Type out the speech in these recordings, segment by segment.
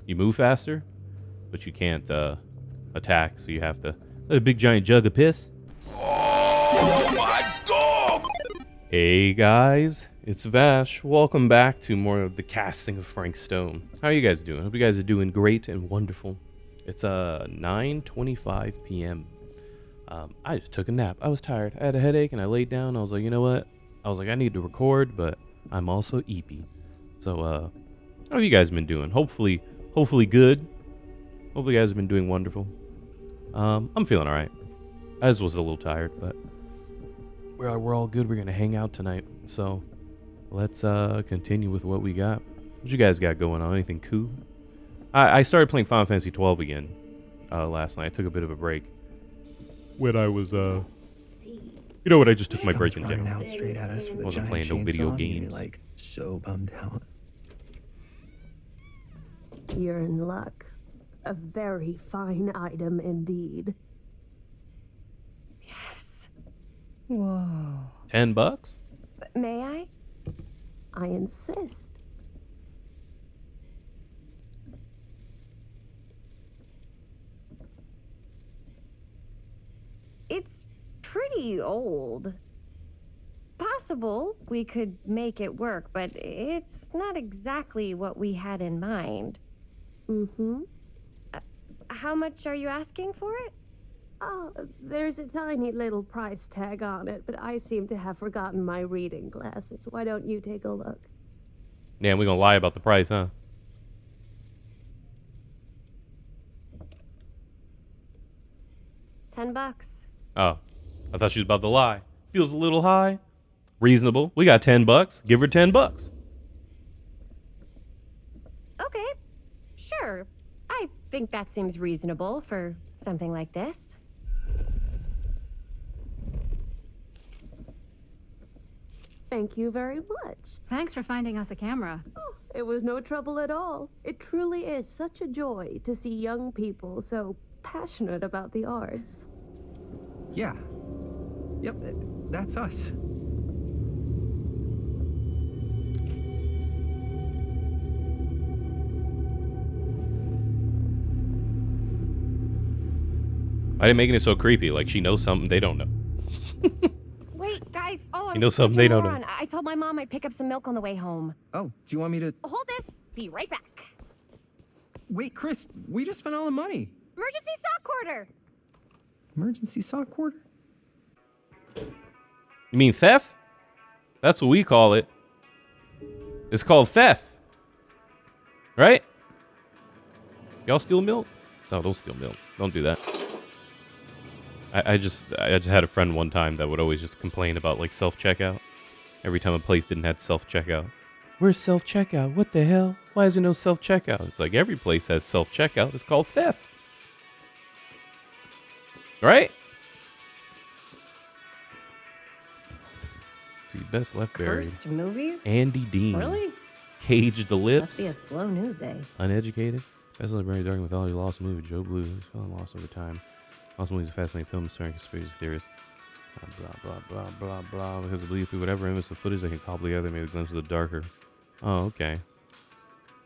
You move faster, but you can't attack, so you have to let a big giant jug of piss. Oh my god! Hey guys, it's Vash. Welcome back to more of the casting of Frank Stone. How are you guys doing? Hope you guys are doing great and wonderful. It's 9:25 p.m. I just took a nap. I was tired. I had a headache and I laid down. I was like, you know what? I need to record, but I'm also eepy. So how have you guys been doing? Hopefully good. Hopefully you guys have been doing wonderful. I'm feeling all right. I just was a little tired, but we're all good. We're gonna hang out tonight. So let's continue with what we got. What you guys got going on? Anything cool? I started playing Final Fantasy 12 again last night. I took a bit of a break when I was you know what? I just took my break in general. Out straight at us with a Wasn't giant playing no video chainsaw, games. You're like so bummed out. You're in luck. A very fine item indeed. Yes. Whoa. $10? May I? I insist. It's pretty old. Possible we could make it work, but it's not exactly what we had in mind. Mm-hmm. How much are you asking for it? Oh, there's a tiny little price tag on it, but I seem to have forgotten my reading glasses. Why don't you take a look? Yeah, we're gonna lie about the price, huh? $10. Oh, I thought she was about to lie. Feels a little high. Reasonable. We got $10. Give her $10. Okay, sure. I think that seems reasonable for something like this. Thank you very much. Thanks for finding us a camera. Oh, it was no trouble at all. It truly is such a joy to see young people so passionate about the arts. Yeah. Yep, that's us. I didn't make it so creepy. Like she knows something they don't know. Wait, guys. Oh, You know I'm something such a they don't know. moron. I told my mom I'd pick up some milk on the way home. Oh, do you want me to... Hold this. Be right back. Wait, Chris, we just spent all the money. Emergency sock order. Emergency sock quarter? You mean theft? That's what we call it. It's called theft. Right? Y'all steal milk? No, don't steal milk. Don't do that. I just had a friend one time that would always just complain about like self-checkout. Every time a place didn't have self-checkout. Where's self-checkout? What the hell? Why is there no self-checkout? It's like every place has self-checkout. It's called theft. Right? Let's see, best left buried. Cursed movies? Andy Dean. Really? Caged the Lips. Must be a slow news day. Uneducated. Best left buried dark mythology lost movie. Joe Blue. Fell and lost over time. Lost movie is a fascinating film starring conspiracy theorists. Blah, blah, blah, blah, blah. Because I believe through whatever image of footage they can cobble together, maybe a glimpse of the darker. Oh, okay.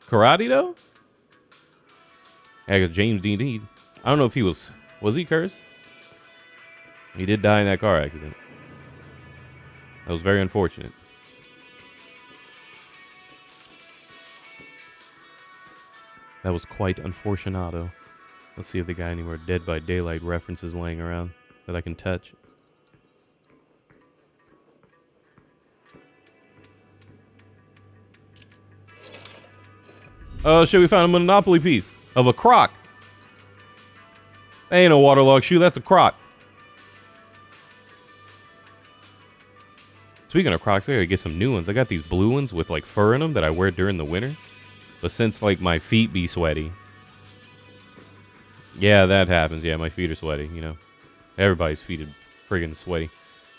Karate, though? Yeah, because James Dean Dean. I don't know if he was he cursed? He did die in that car accident. That was very unfortunate. That was quite unfortunato. Let's see if they got any more Dead by Daylight references laying around that I can touch. Oh shit, we found a Monopoly piece of a croc. That ain't a waterlogged shoe, that's a croc. Speaking of Crocs, I gotta get some new ones. I got these blue ones with like fur in them that I wear during the winter. But since like my feet be sweaty. Yeah, that happens. Yeah, my feet are sweaty, you know. Everybody's feet are friggin' sweaty.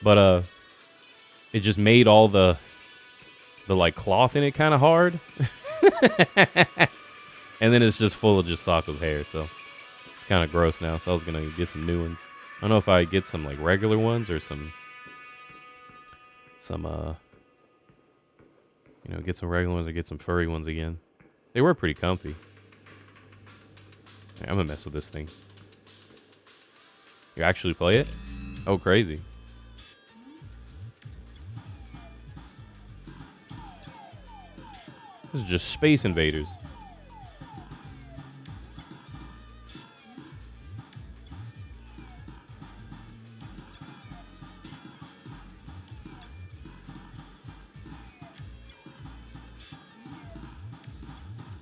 But it just made all the like cloth in it kind of hard. And then it's just full of just Sokko's hair, so it's kind of gross now. So I was gonna get some new ones. I don't know if I get some like regular ones or some you know, get some regular ones or get some furry ones again. They were pretty comfy. Yeah, I'm gonna mess with this thing. You actually play it? Oh, crazy. This is just Space Invaders.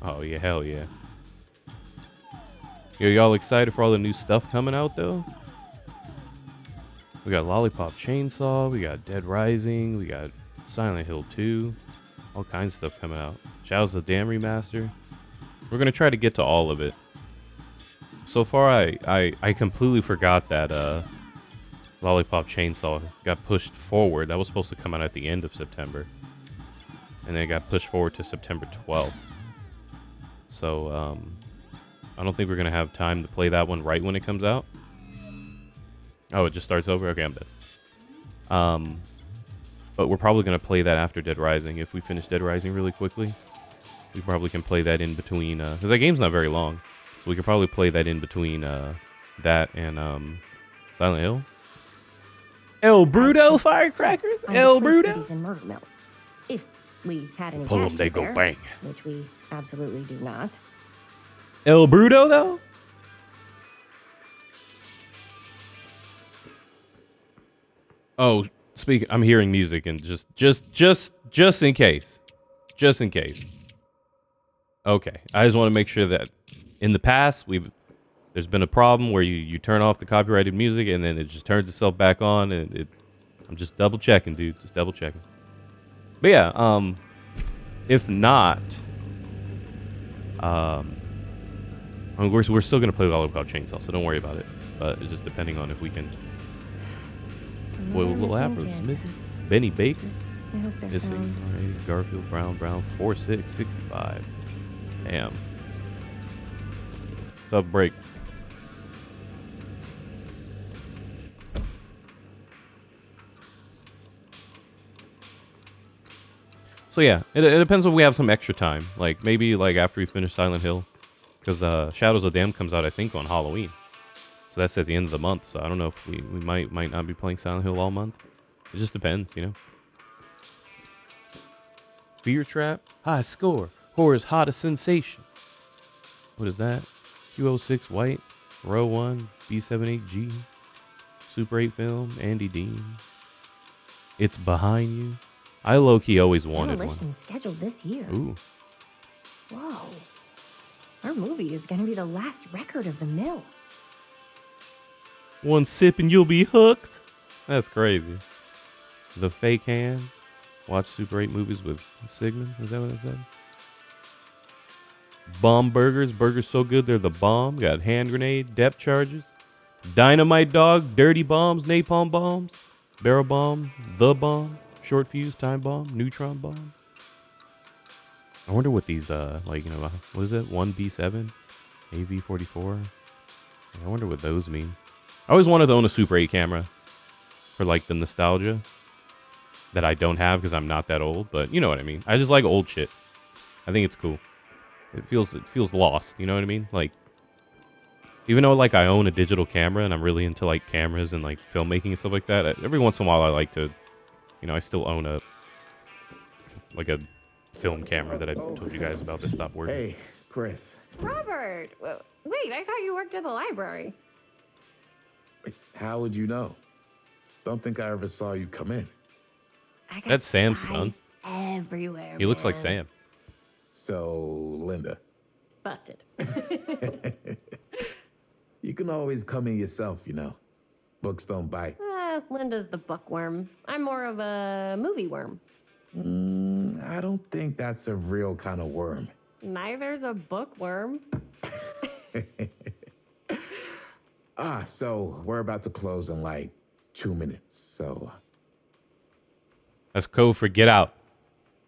Oh, yeah, hell yeah. Yo, y'all excited for all the new stuff coming out, though? We got Lollipop Chainsaw, we got Dead Rising, we got Silent Hill 2. All kinds of stuff coming out. Shadows of the Dam remaster. We're going to try to get to all of it. So far, I completely forgot that Lollipop Chainsaw got pushed forward. That was supposed to come out at the end of September. And then it got pushed forward to September 12th. So, I don't think we're going to have time to play that one right when it comes out. Oh, it just starts over? Okay, I'm dead. But we're probably going to play that after Dead Rising. If we finish Dead Rising really quickly, we probably can play that in between. Because that game's not very long. So we could probably play that in between that and Silent Hill. El Bruto firecrackers? El Bruto? In Murder Mill. If we had any Pull cash them, to they go spare, bang. which we absolutely do not. El Bruto, though? Oh, I'm hearing music and just in case. Just in case. Okay. I just want to make sure that in the past there's been a problem where you turn off the copyrighted music and then it just turns itself back on and I'm just double checking, dude. Just double checking. But yeah, if not, I mean, we're still gonna play Lollipop Chainsaw, so don't worry about it. But it's just depending on if we can. What little afro is missing? Benny Baker I hope they're missing. found. Right. Garfield Brown 4665. Damn. Tough break. So yeah, it depends when we have some extra time. Like maybe like after we finish Silent Hill, because Shadows of the Dam comes out I think on Halloween. So that's at the end of the month. So I don't know if we might not be playing Silent Hill all month. It just depends, you know. Fear Trap, high score, horror's hottest sensation. What is that? Q06 White, Row 1, B78G, Super 8 film, Andy Dean. It's Behind You. I low-key always wanted Demolition one. scheduled this year. Ooh. Whoa. Our movie is going to be the last record of the mill. One sip and you'll be hooked. That's crazy. The Fake Hand. Watch Super 8 movies with Sigmund. Is that what it said? Bomb burgers. Burgers so good they're the bomb. Got hand grenade, depth charges. Dynamite dog, dirty bombs, napalm bombs. Barrel bomb, the bomb. Short fuse, time bomb, neutron bomb. I wonder what these, like, you know, what is it? 1B7? AV44? I wonder what those mean. I always wanted to own a Super 8 camera for, like, the nostalgia that I don't have because I'm not that old, but you know what I mean. I just like old shit. I think it's cool. It feels lost, you know what I mean? Like, even though, like, I own a digital camera and I'm really into, like, cameras and, like, filmmaking and stuff like that, every once in a while I like to, you know, I still own a film camera that I told you guys about that stopped working. Hey, Chris. Robert! Wait, I thought you worked at the library. Wait, how would you know? Don't think I ever saw you come in. I got That's Sam's son. spies everywhere. He looks like man. Sam. So, Linda, Busted. you can always come in yourself, you know. Books don't bite. Linda's the bookworm. I'm more of a movie worm. I don't think that's a real kind of worm. Neither's a bookworm. So we're about to close in like 2 minutes, so... That's code for get out.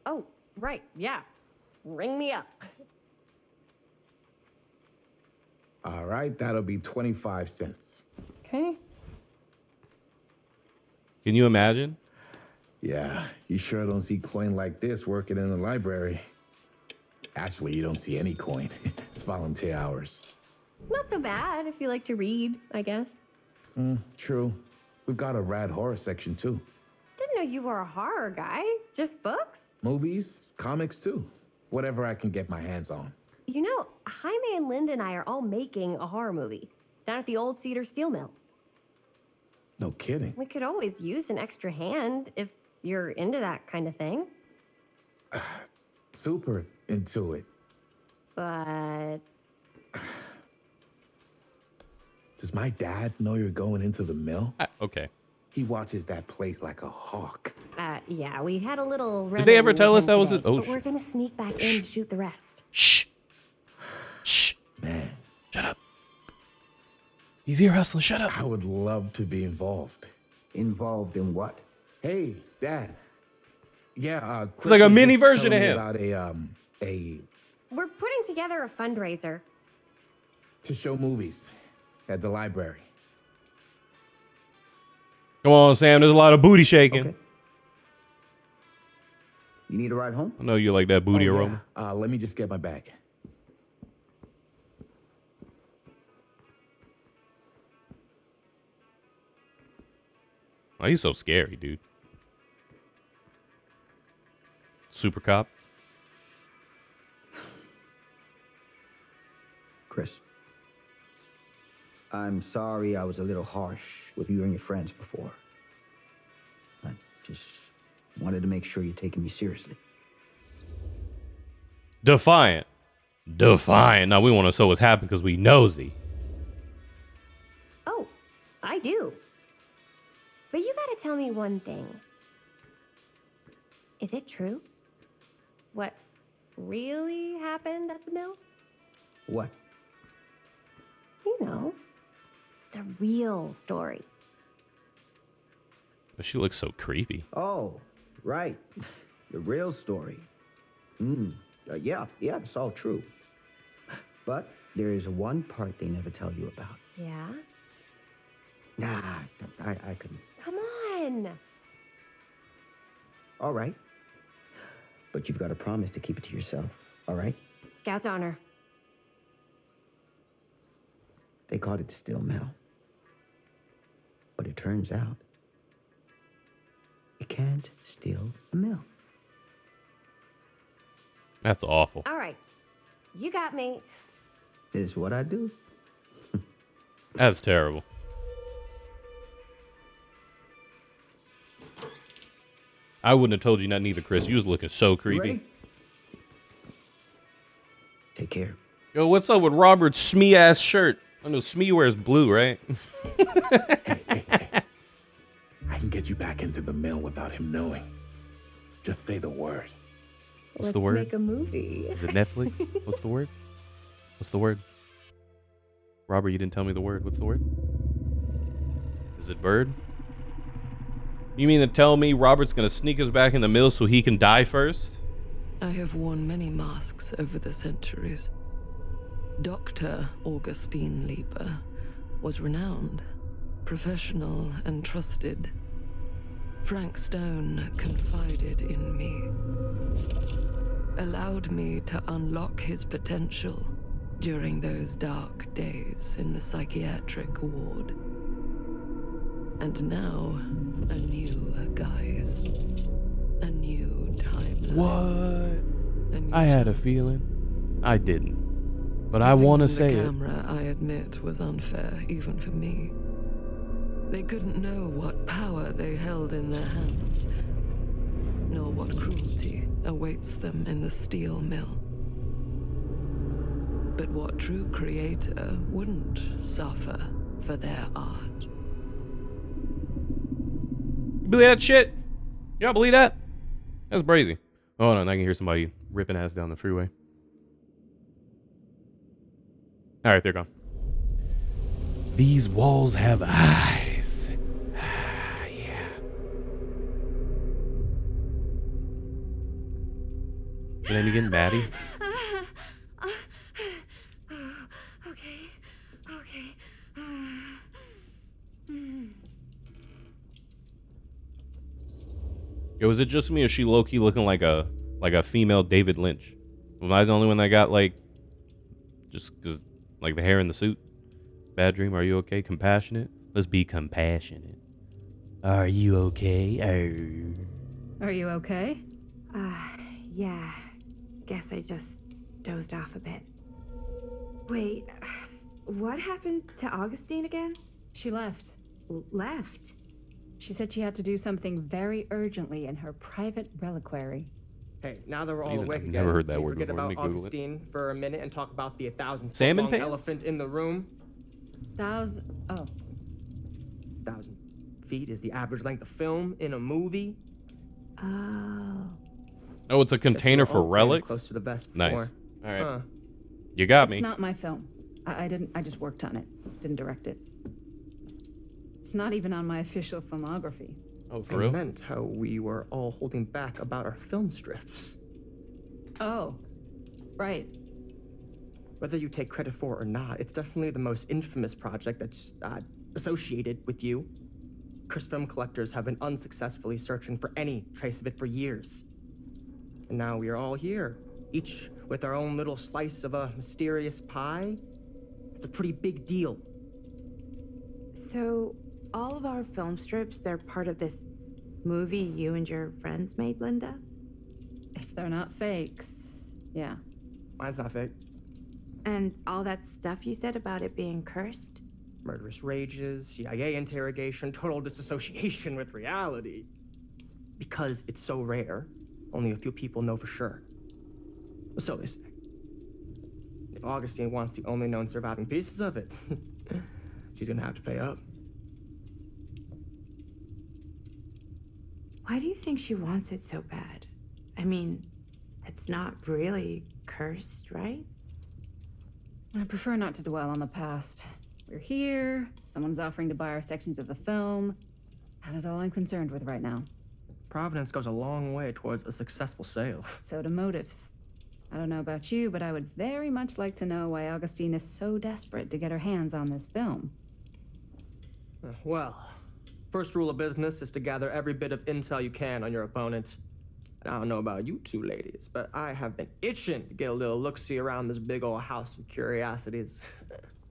Oh, right, yeah. Ring me up. All right, that'll be 25 cents. Okay. Can you imagine? Yeah, you sure don't see coin like this working in the library. Actually, you don't see any coin. It's volunteer hours. Not so bad if you like to read, I guess. True. We've got a rad horror section too. Didn't know you were a horror guy. Just books? Movies, comics too. Whatever I can get my hands on. You know, Jaime and Linda and I are all making a horror movie down at the old Cedar Steel Mill. No kidding. We could always use an extra hand if you're into that kind of thing. Super into it. But Does my dad know you're going into the mill? Okay. He watches that place like a hawk. yeah, we had a little. Did they ever run-in tell with us him that was today, his? Oh, but we're gonna sneak back in and shoot the rest. Shh. Shh. Man, Shut up. He's ear hustling. Shut up. I would love to be involved. Involved in what? Hey, Dad. Yeah, It's like a mini version of him. About a We're putting together a fundraiser. to show movies at the library. Come on, Sam. There's a lot of booty shaking. Okay. You need a ride home? I know you like that booty Oh, aroma. yeah. Let me just get my bag. Why are you so scary, dude? Super cop. Chris, I'm sorry I was a little harsh with you and your friends before. I just wanted to make sure you're taking me seriously. Defiant. Defiant. Now we want to know what's happened because we nosy. Oh, I do. But you gotta tell me one thing. Is it true? What really happened at the mill? What? You know, the real story. But she looks so creepy. Oh, right. The real story. Yeah, it's all true. But there is one part they never tell you about. Yeah? Nah, I couldn't. Come on! All right. But you've got to promise to keep it to yourself, all right? Scout's honor. They called it the Steel Mill. But it turns out, you can't steal a mill. That's awful. All right. You got me. This is what I do. That's terrible. I wouldn't have told you that neither, Chris. You was looking so You creepy. ready? Take care. Yo, what's up with Robert's Smee ass shirt? I know Smee wears blue, right? I can get you back into the mill without him knowing. Just say the word. What's the word? Let's make a movie. Is it Netflix? What's the word? What's the word? Robert, you didn't tell me the word. What's the word? Is it bird? You mean to tell me Robert's gonna sneak us back in the mill so he can die first? I have worn many masks over the centuries. Dr. Augustine Lieber was renowned, professional, and trusted. Frank Stone confided in me, allowed me to unlock his potential during those dark days in the psychiatric ward. And now, a new guise, a new timeline. What? A new I had a chance. feeling. I didn't. But I Giving want to them say the it. camera, I admit, was unfair, even for me. They couldn't know what power they held in their hands, nor what cruelty awaits them in the steel mill. But what true creator wouldn't suffer for their art? You believe that shit? Y'all believe that? That's brazy. Hold on, I can hear somebody ripping ass down the freeway. Alright, they're gone. These walls have eyes. Ah, yeah. Your name again, Maddie? Okay. Yo, is it just me or is she low-key looking like a female David Lynch? Am I the only one that got like just cause Like the hair in the suit. Bad dream, are you okay? Compassionate? Let's be compassionate. Are you okay? Are you okay? Yeah. Guess I just dozed off a bit. Wait, what happened to Augustine again? She left. Left? She said she had to do something very urgently in her private reliquary. Hey, now that we're all Even- awake I've again, never heard that can we word forget before. Let me about Google it. Augustine for a minute and talk about the 1,000 Salmon foot long pants? elephant in the room. 1,000 feet is the average length of film in a movie. Oh. Oh, it's a container for relics? Close to the vest Nice. before. All right. Huh. You got It's me. not my film. I just worked on it. Didn't direct it. It's not even on my official filmography. Oh, for I real? meant how we were all holding back about our film strips. Oh, right. Whether you take credit for it or not, it's definitely the most infamous project that's associated with you. Cursed film collectors have been unsuccessfully searching for any trace of it for years. And now we are all here, each with our own little slice of a mysterious pie. It's a pretty big deal. So, all of our film strips, they're part of this movie you and your friends made, Linda? If they're not fakes, yeah. Mine's not fake. And all that stuff you said about it being cursed? Murderous rages, CIA interrogation, total disassociation with reality. Because it's so rare, only a few people know for sure. So they say. If Augustine wants the only known surviving pieces of it, she's gonna have to pay up. Why do you think she wants it so bad? I mean, it's not really cursed, right? I prefer not to dwell on the past. We're here, someone's offering to buy our sections of the film. That is all I'm concerned with right now. Providence goes a long way towards a successful sale. So do motives. I don't know about you, but I would very much like to know why Augustine is so desperate to get her hands on this film. Well, first rule of business is to gather every bit of intel you can on your opponent. And I don't know about you two ladies, but I have been itching to get a little look-see around this big old house of curiosities.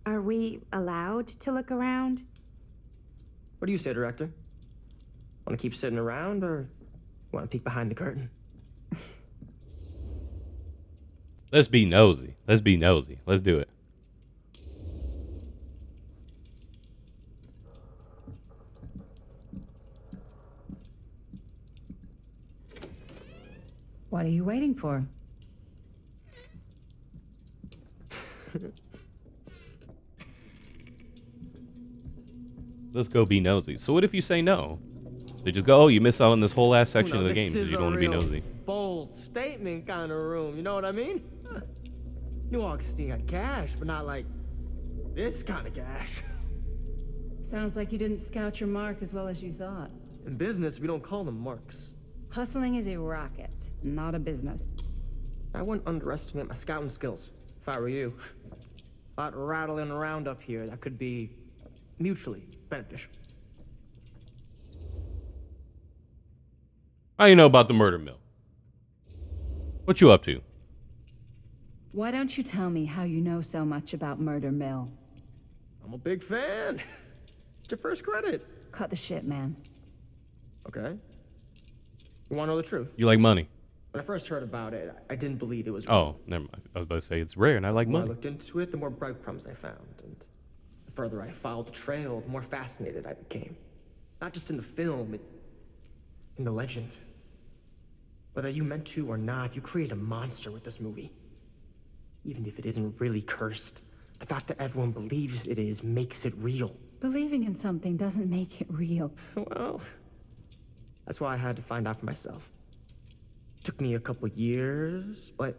Are we allowed to look around? What do you say, director? Want to keep sitting around, or want to peek behind the curtain? Let's be nosy. Let's be nosy. Let's do it. What are you waiting for? Let's go be nosy. So what if you say no? They just go, oh, you missed out on this whole last section of the game because you don't want to be nosy. Bold statement kind of room, you know what I mean? New Augustine got cash, but not like this kind of cash. Sounds like you didn't scout your mark as well as you thought. In business, we don't call them marks. Hustling is a racket, not a business. I wouldn't underestimate my scouting skills, if I were you. A lot rattling around up here that could be mutually beneficial. How you know about the murder mill? What you up to? Why don't you tell me how you know so much about Murder Mill? I'm a big fan. It's your first credit. Cut the shit, man. Okay. You want to know the truth? You like money? When I first heard about it, I didn't believe it was real. Oh, never mind. I was about to say it's rare and I like The more I money. looked into it, the more breadcrumbs I found. And the further I followed the trail, the more fascinated I became. Not just in the film, in the legend. Whether you meant to or not, you created a monster with this movie. Even if it isn't really cursed, the fact that everyone believes it is makes it real. Believing in something doesn't make it real. Well, that's why I had to find out for myself. Took me a couple years, but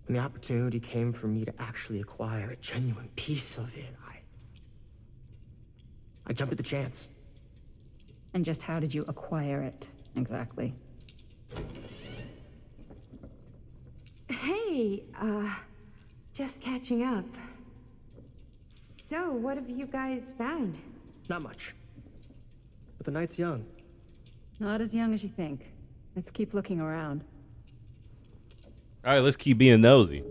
when the opportunity came for me to actually acquire a genuine piece of it, I jumped at the chance. And just how did you acquire it, exactly? Hey, just catching up. So, what have you guys found? Not much. But the night's young. Not as young as you think. Let's keep looking around. All right, let's keep being nosy.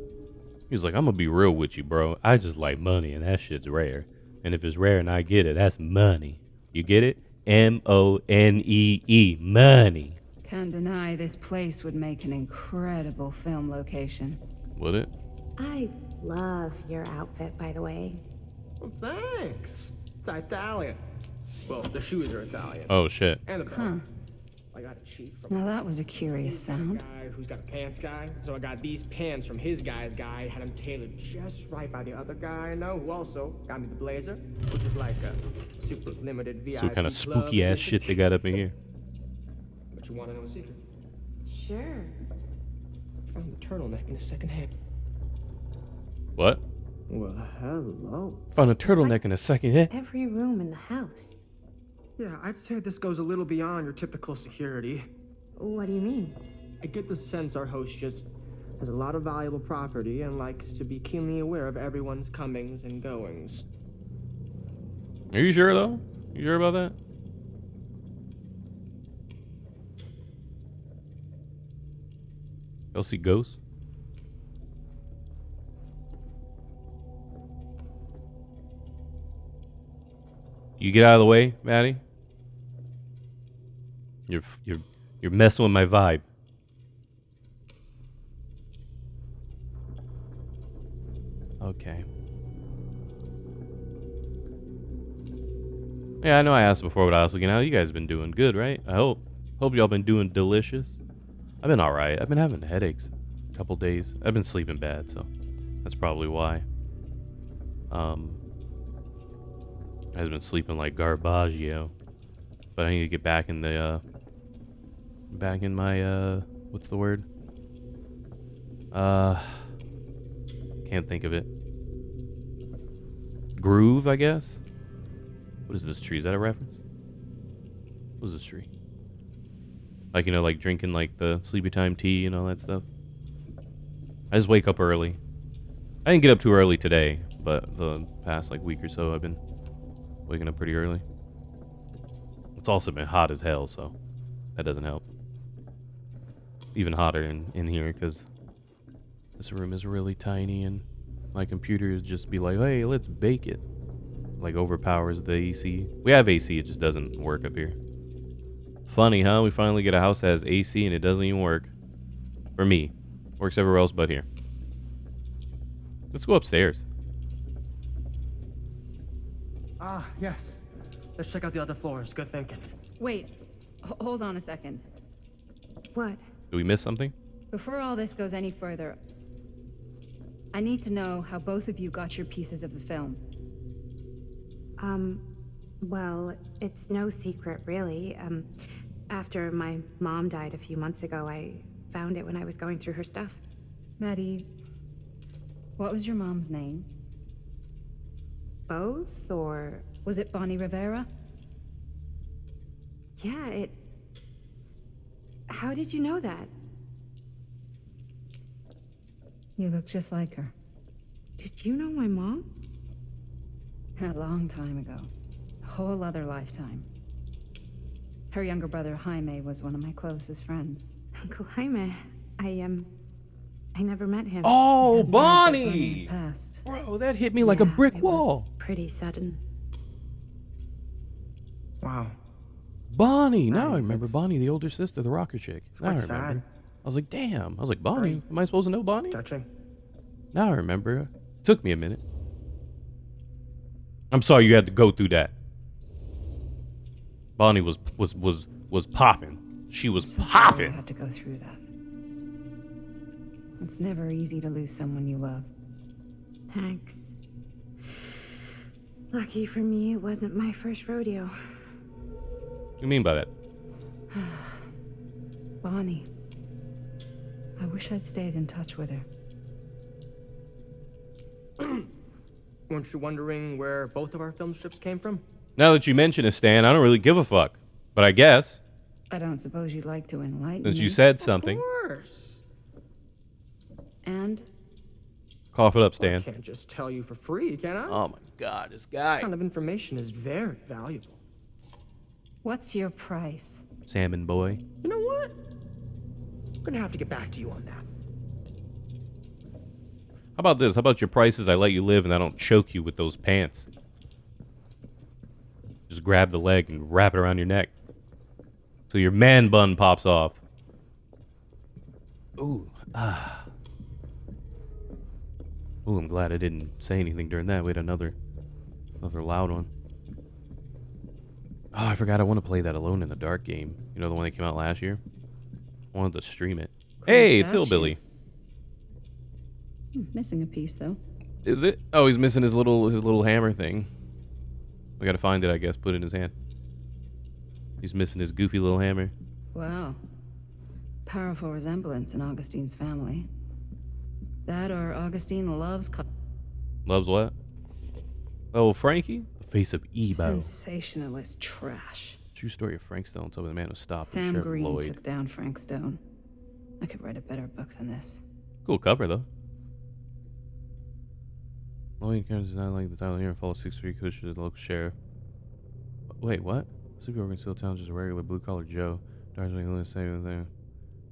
He's like, I'm gonna be real with you, bro. I just like money, and that shit's rare. And if it's rare and I get it, that's money. You get it? M-O-N-E-E. Money. Can't deny this place would make an incredible film location. Would it? I love your outfit, by the way. Well, thanks. It's Italian. Well, the shoes are Italian. Oh, shit. And the belt. Huh. I got it cheap from Now that was a curious sound. guy who's got a pants guy. So I got these pants from his guy's guy, had them tailored just right by the other guy I know, who also got me the blazer, which is like a super limited VIP. So what kind of club spooky ass edition. shit they got up in here? But you want to know a secret? Sure. Found the turtleneck in a second hand. What? Well, hello. Found a turtleneck in a second hit. Every room in the house. Yeah, I'd say this goes a little beyond your typical security. What do you mean? I get the sense our host just has a lot of valuable property and likes to be keenly aware of everyone's comings and goings. Are you sure, though? You sure about that? Y'all see ghosts? You get out of the way, Maddie. You're messing with my vibe. Okay. Yeah, I know I asked before, but I was looking, how you guys been doing? Good, right? I hope y'all been doing delicious. I've been all right. I've been having headaches a couple days. I've been sleeping bad, so that's probably why. I've been sleeping like garbaggio, but I need to get back in the back in my what's the word? Can't think of it. Groove, I guess. What is this tree? Is that a reference? What is this tree? Like, you know, like drinking like the sleepy time tea and all that stuff. I just wake up early. I didn't get up too early today, but the past like week or so I've been waking up pretty early. It's also been hot as hell, so that doesn't help. Even hotter in here because this room is really tiny and my computer is just be like, hey, let's bake it. Like overpowers the AC. We have AC, it just doesn't work up here. Funny, huh? We finally get a house that has AC and it doesn't even work. For me. Works everywhere else but here. Let's go upstairs. Ah, yes. Let's check out the other floors. Good thinking. Wait, hold on a second. What? Did we miss something? Before all this goes any further, I need to know how both of you got your pieces of the film. Well, it's no secret, really. After my mom died a few months ago, I found it when I was going through her stuff. Maddie, what was your mom's name? Both, or... Was it Bonnie Rivera? Yeah, How did you know that? You look just like her. Did you know my mom? A long time ago. A whole other lifetime. Her younger brother, Jaime, was one of my closest friends. Uncle Jaime. I never met him. Oh, Bonnie Bonnie! passed. Bro, that hit me like a brick it wall. Was pretty sudden. Wow. Bonnie! Now Bonnie, I remember that's- Bonnie, the older sister, the rocker chick. Now I quite remember. sad. I was like, damn. I was like, Bonnie? Right. Am I supposed to know Bonnie? Touching. Now I remember. Took me a minute. I'm sorry you had to go through that. Bonnie was popping. She was So sorry I popping. had to go through that. It's never easy to lose someone you love. Thanks. Lucky for me, it wasn't my first rodeo. What do you mean by that? Bonnie. I wish I'd stayed in touch with her. Weren't you wondering where both of our film strips came from? Now that you mention it, Stan, I don't really give a fuck. But I guess, I don't suppose you'd like to enlighten since me. you said something, Of course. And cough it up, I Stan. can't just tell you for free, can I? Oh my god, this This guy. kind of information is very valuable. what's your price? Salmon boy. You know what? I'm gonna have to get back to you on that. about this? How about your prices? I let you live and I don't choke you with those pants. Just grab the leg and wrap it around your neck till your man bun pops off. Ooh, ah. Ooh, I'm glad I didn't say anything during that. Wait, another loud one. Oh, I forgot I want to play that Alone in the Dark game. You know, the one that came out last year? I wanted to stream it. Hey, it's Hillbilly. Missing a piece, though. Is it? Oh, he's missing his little hammer thing. We gotta find it, I guess. Put it in his hand. He's missing his goofy little hammer. Wow. Powerful resemblance in Augustine's family. That or Augustine loves... Loves what? Oh, Frankie? The face of evil. Sensationalist trash. True story of Frank Stone told the man who stopped Sam Sheriff Green Lloyd. took down Frank Stone. I could write a better book than this. Cool cover, though. Lloyd does not like the title here and follow 6'3" Kush to the local sheriff. Wait, what? Sleepy Organ Steel Town, just a regular blue-collar Joe. Dar's making the same thing.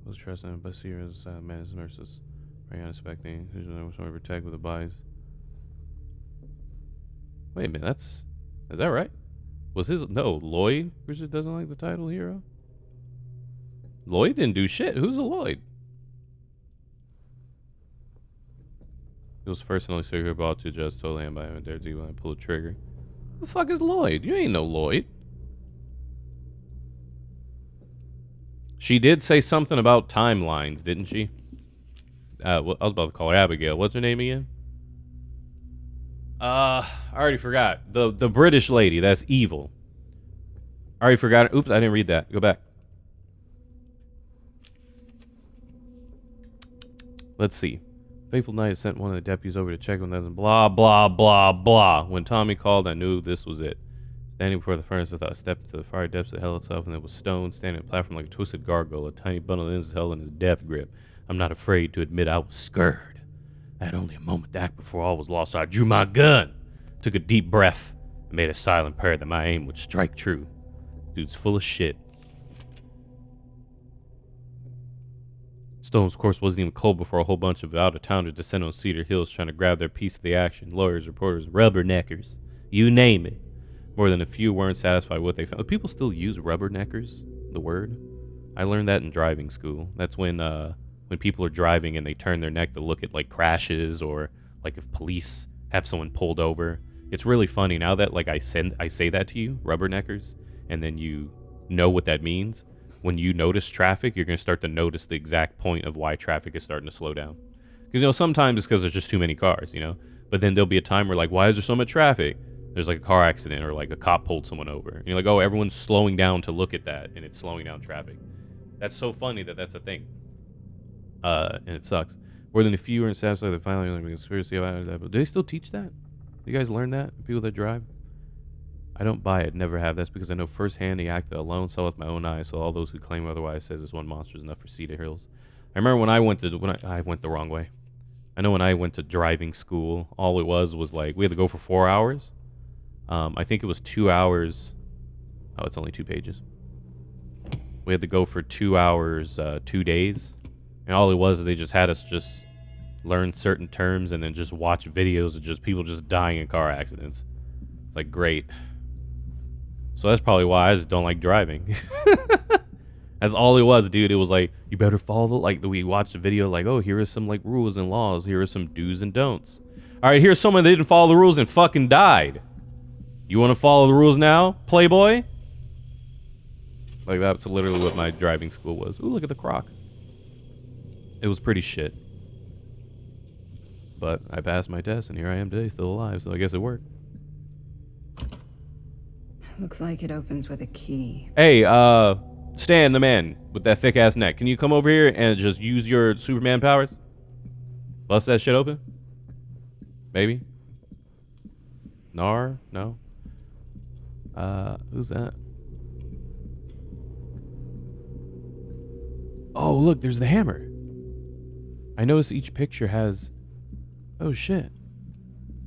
Was trusting him, but see her as a man as nurses. Very unexpecting. Who's going to protect with the bodies? Wait a minute, is that right? Was his... No, Lloyd? Richard doesn't like the title hero? Lloyd didn't do shit. Who's a Lloyd? He was first and only figure brought to just totally hand by him and dared to when I pull the trigger. Who the fuck is Lloyd? You ain't no Lloyd. She did say something about timelines, didn't she? I was about to call her Abigail. What's her name again? I already forgot. The British lady. That's evil. I already forgot it. Oops, I didn't read that. Go back. Let's see. Faithful Knight sent one of the deputies over to check on them. Blah, blah, blah, blah. When Tommy called, I knew this was it. Standing before the furnace, I thought I stepped into the fire depths of hell itself, and there was Stone standing on a platform like a twisted gargoyle, a tiny bundle of ends held in his death grip. I'm not afraid to admit I was scared. I had only a moment to act before all was lost, so I drew my gun, took a deep breath, and made a silent prayer that my aim would strike true. Dude's full of shit. Stone's course wasn't even cold before a whole bunch of out-of-towners descended on Cedar Hills trying to grab their piece of the action. Lawyers, reporters, rubberneckers, you name it. More than a few weren't satisfied with what they found. People still use rubberneckers, the word. I learned that in driving school. That's when people are driving and they turn their neck to look at like crashes or like if police have someone pulled over. It's really funny now that like I say that to you, rubberneckers, and then you know what that means. When you notice traffic, you're going to start to notice the exact point of why traffic is starting to slow down. Because, you know, sometimes it's because there's just too many cars, you know? But then there'll be a time where, like, why is there so much traffic? There's, like, a car accident or, like, a cop pulled someone over. And you're like, oh, everyone's slowing down to look at that, and it's slowing down traffic. That's so funny that that's a thing. And it sucks. More than a few are satisfied that finally like, conspiracy about that. But do they still teach that? Do you guys learn that? People that drive? I don't buy it, never have. That's because I know firsthand he acted alone, saw with my own eyes, so all those who claim otherwise says this one monster is enough for Cedar Hills. I remember when I went the wrong way. I know when I went to driving school, all it was like, we had to go for 4 hours. I think it was 2 hours. Oh, it's only 2 pages. We had to go for 2 hours, 2 days. And all it was is they just had us just learn certain terms and then just watch videos of just people just dying in car accidents. It's like, great. So that's probably why I just don't like driving. That's all it was, dude. It was like, you better follow, like, we watched a video like, oh, here are some, like, rules and laws. Here are some do's and don'ts. All right, here's someone that didn't follow the rules and fucking died. You want to follow the rules now, playboy? Like, that's literally what my driving school was. Ooh, look at the croc. It was pretty shit. But I passed my test, and here I am today, still alive, so I guess it worked. Looks like it opens with a key. Hey, Stan, the man with that thick-ass neck. Can you come over here and just use your Superman powers? Bust that shit open? Maybe? Nar? No? Who's that? Oh, look, there's the hammer. I noticed each picture has... Oh, shit.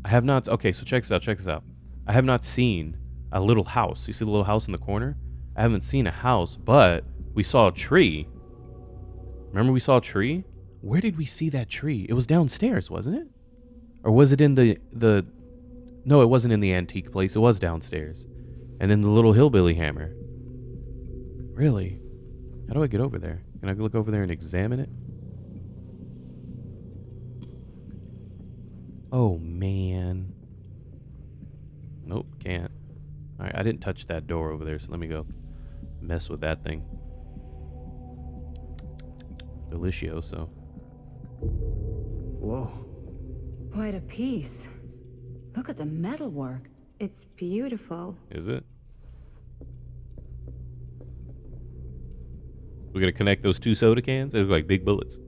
I have not... Okay, so check this out. I have not seen a little house. You see the little house in the corner? I haven't seen a house, but we saw a tree. Remember we saw a tree? Where did we see that tree? It was downstairs, wasn't it? Or was it in the no, it wasn't in the antique place. It was downstairs. And then the little hillbilly hammer. Really? How do I get over there? Can I look over there and examine it? Oh, man. Nope, can't. Alright, I didn't touch that door over there, so let me go mess with that thing. Delicioso. Whoa. Quite a piece. Look at the metalwork. It's beautiful. Is it? We're gonna connect those two soda cans? They look like big bullets.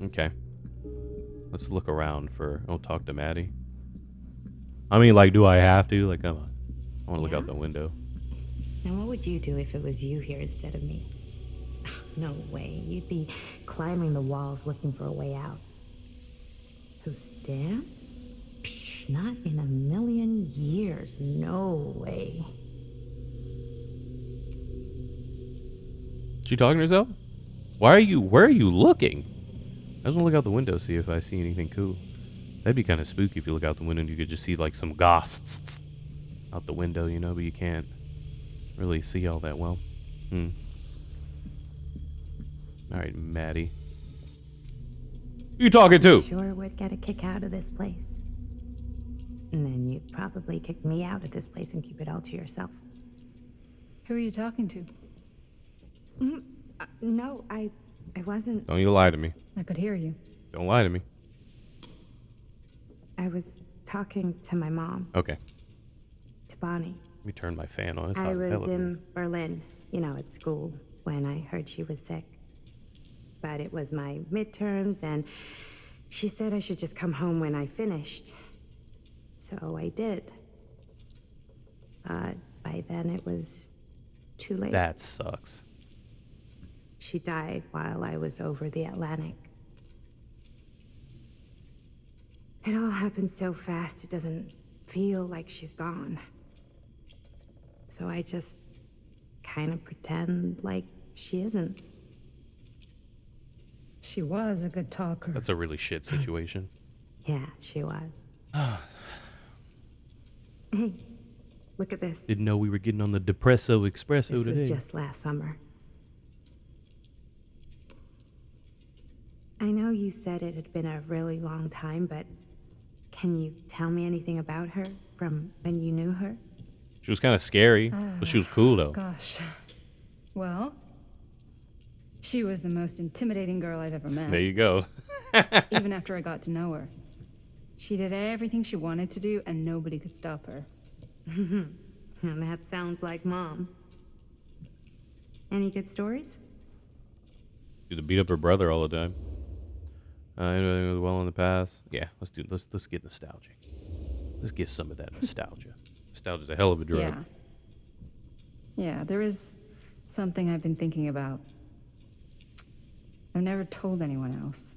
Okay. Let's look around for... Oh, talk to Maddie. I mean, like, do I have to? Like, come on. I want to look out the window. Now, what would you do if it was you here instead of me? No way. You'd be climbing the walls looking for a way out. Who's Dan? Psh, not in a million years. No way. She talking to herself? Where are you looking? I just want to look out the window, see if I see anything cool. That'd be kind of spooky if you look out the window and you could just see like some ghosts out the window, you know, but you can't really see all that well. Alright, Maddie. Who you talking to? Sure would get a kick out of this place. And then you'd probably kick me out of this place and keep it all to yourself. Who are you talking to? No, I wasn't. Don't you lie to me. I could hear you. Don't lie to me. I was talking to my mom. Okay. To Bonnie. Let me turn my fan on. It's I hot as was hell in in Berlin, at school, when I heard she was sick. But it was my midterms, and she said I should just come home when I finished. So I did. But by then it was too late. That sucks. She died while I was over the Atlantic. It all happened so fast, it doesn't feel like she's gone. So I just kind of pretend like she isn't. She was a good talker. That's a really shit situation. Yeah, she was. Hey, look at this. Didn't know we were getting on the Depresso Espresso This today. was just last summer. I know you said it had been a really long time, but can you tell me anything about her from when you knew her? She was kind of scary, but she was cool though. Gosh. Well, she was the most intimidating girl I've ever met. There you go. Even after I got to know her. She did everything she wanted to do, and nobody could stop her. That sounds like Mom. Any good stories? She used to beat up her brother all the time. Everything was well in the past. Yeah, let's get nostalgic. Let's get some of that nostalgia. Nostalgia's a hell of a drug. Yeah. Yeah, there is something I've been thinking about. I've never told anyone else.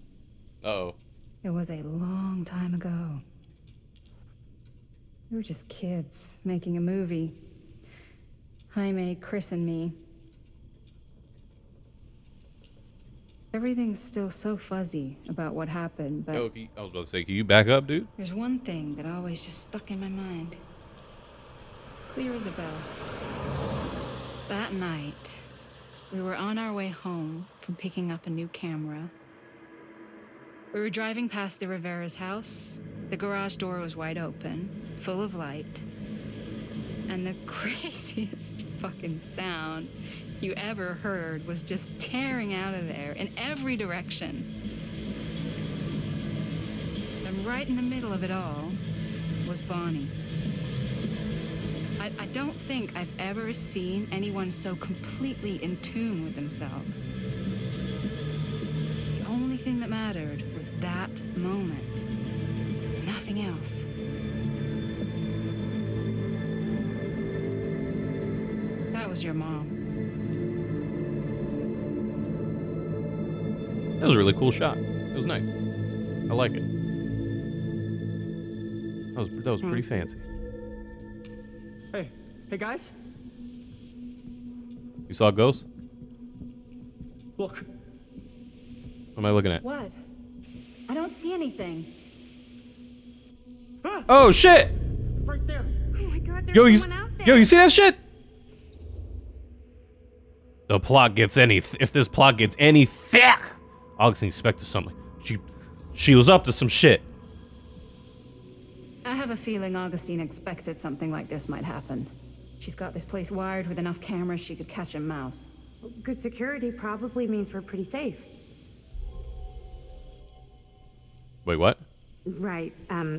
Uh-oh. It was a long time ago. We were just kids making a movie. Jaime, Chris, and me. Everything's still so fuzzy about what happened, but I was about to say, can you back up, dude? there's one thing that always just stuck in my mind. Clear as a bell. That night, we were on our way home from picking up a new camera. We were driving past the Rivera's house. The garage door was wide open, full of light. And the craziest fucking sound you ever heard was just tearing out of there in every direction. And right in the middle of it all was Bonnie. I don't think I've ever seen anyone so completely in tune with themselves. The only thing that mattered was that moment. Nothing else. That was your mom. That was a really cool shot. It was nice. I like it. That was pretty fancy. Hey guys. You saw a ghost? Look. What am I looking at? What? I don't see anything. Oh shit! Right there. Oh my god, there's Yo, someone out there. yo, you see that shit? The plot gets if this plot gets any thick, Augustine expected something. She was up to some shit. I have a feeling Augustine expected something like this might happen. She's got this place wired with enough cameras she could catch a mouse. Good security probably means we're pretty safe. Wait, what? Right,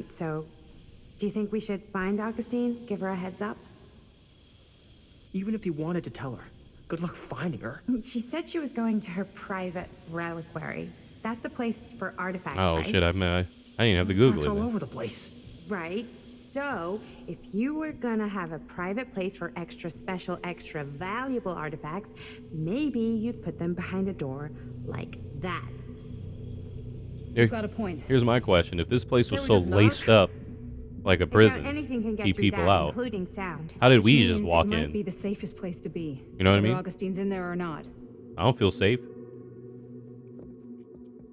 so do you think we should find Augustine? Give her a heads up? Even if you wanted to tell her, good luck finding her. She said she was going to her private reliquary. That's a place for artifacts, Oh right? shit! I didn't have to Google Facts it. all man. over the place. Right. So, if you were gonna have a private place for extra special, extra valuable artifacts, maybe you'd put them behind a door like that. You've got a point. Here's my question: if this place was Can so we just knock? laced up, like a prison, Anything can get keep through people that, out, including sound. how did Which we just means walk it might in? be the safest place to be. You know what I whether mean? Augustine's in there or not. I don't feel safe.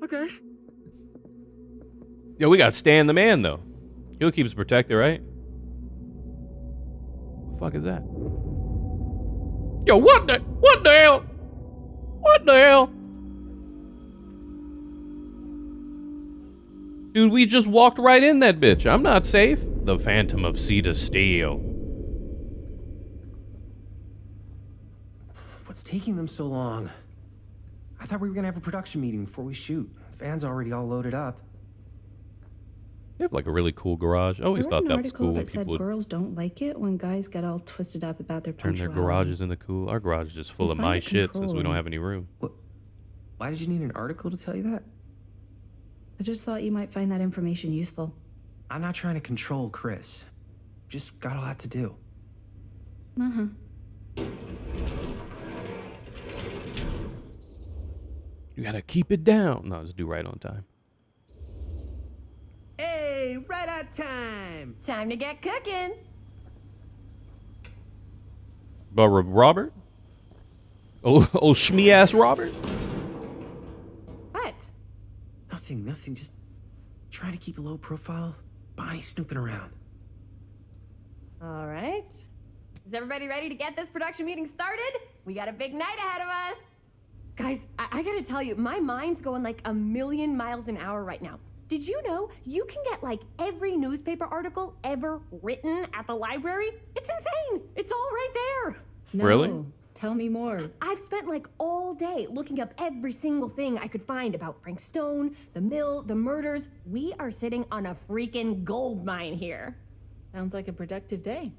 Okay. Yo, we got Stan the man though. He'll keep us protected, right? What the fuck is that? Yo, what the hell? What the hell? Dude, we just walked right in that bitch. I'm not safe. The Phantom of Cedar Steel. What's taking them so long? I thought we were gonna have a production meeting before we shoot. Van's already all loaded up. They have like a really cool garage. I always thought that was cool when that said people would girls don't like it when guys get all twisted up about their turn their punctuality. garages into cool. Our garage is just full of find my it shit since we don't controlling. have any room. Why did you need an article to tell you that? I just thought you might find that information useful. I'm not trying to control Chris. Just got a lot to do. Uh-huh. You gotta keep it down. No, just do right on time. Hey, right on time. Time to get cooking. But Robert? Oh, shmee ass Robert? What? Nothing. Just trying to keep a low profile. Bonnie snooping around. All right. Is everybody ready to get this production meeting started? We got a big night ahead of us. Guys, I gotta tell you, my mind's going like a million miles an hour right now. Did you know you can get like every newspaper article ever written at the library? It's insane. It's all right there. No. Really? Tell me more. I've spent like all day looking up every single thing I could find about Frank Stone, the mill, the murders. We are sitting on a freaking gold mine here. Sounds like a productive day.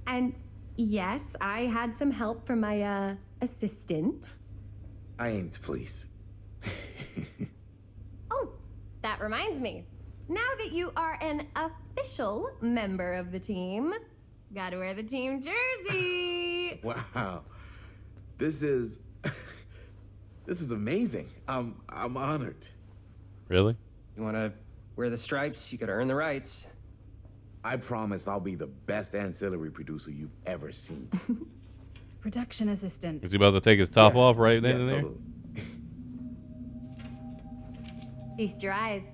And yes, I had some help from my assistant. I aim to please. Oh, that reminds me. Now that you are an official member of the team, gotta wear the team jersey. Wow. This is amazing. I'm honored. Really? You wanna wear the stripes? You gotta earn the rights. I promise I'll be the best ancillary producer you've ever seen. Production assistant. Is he about to take his top off right then Yeah, and there? totally. Feast your eyes.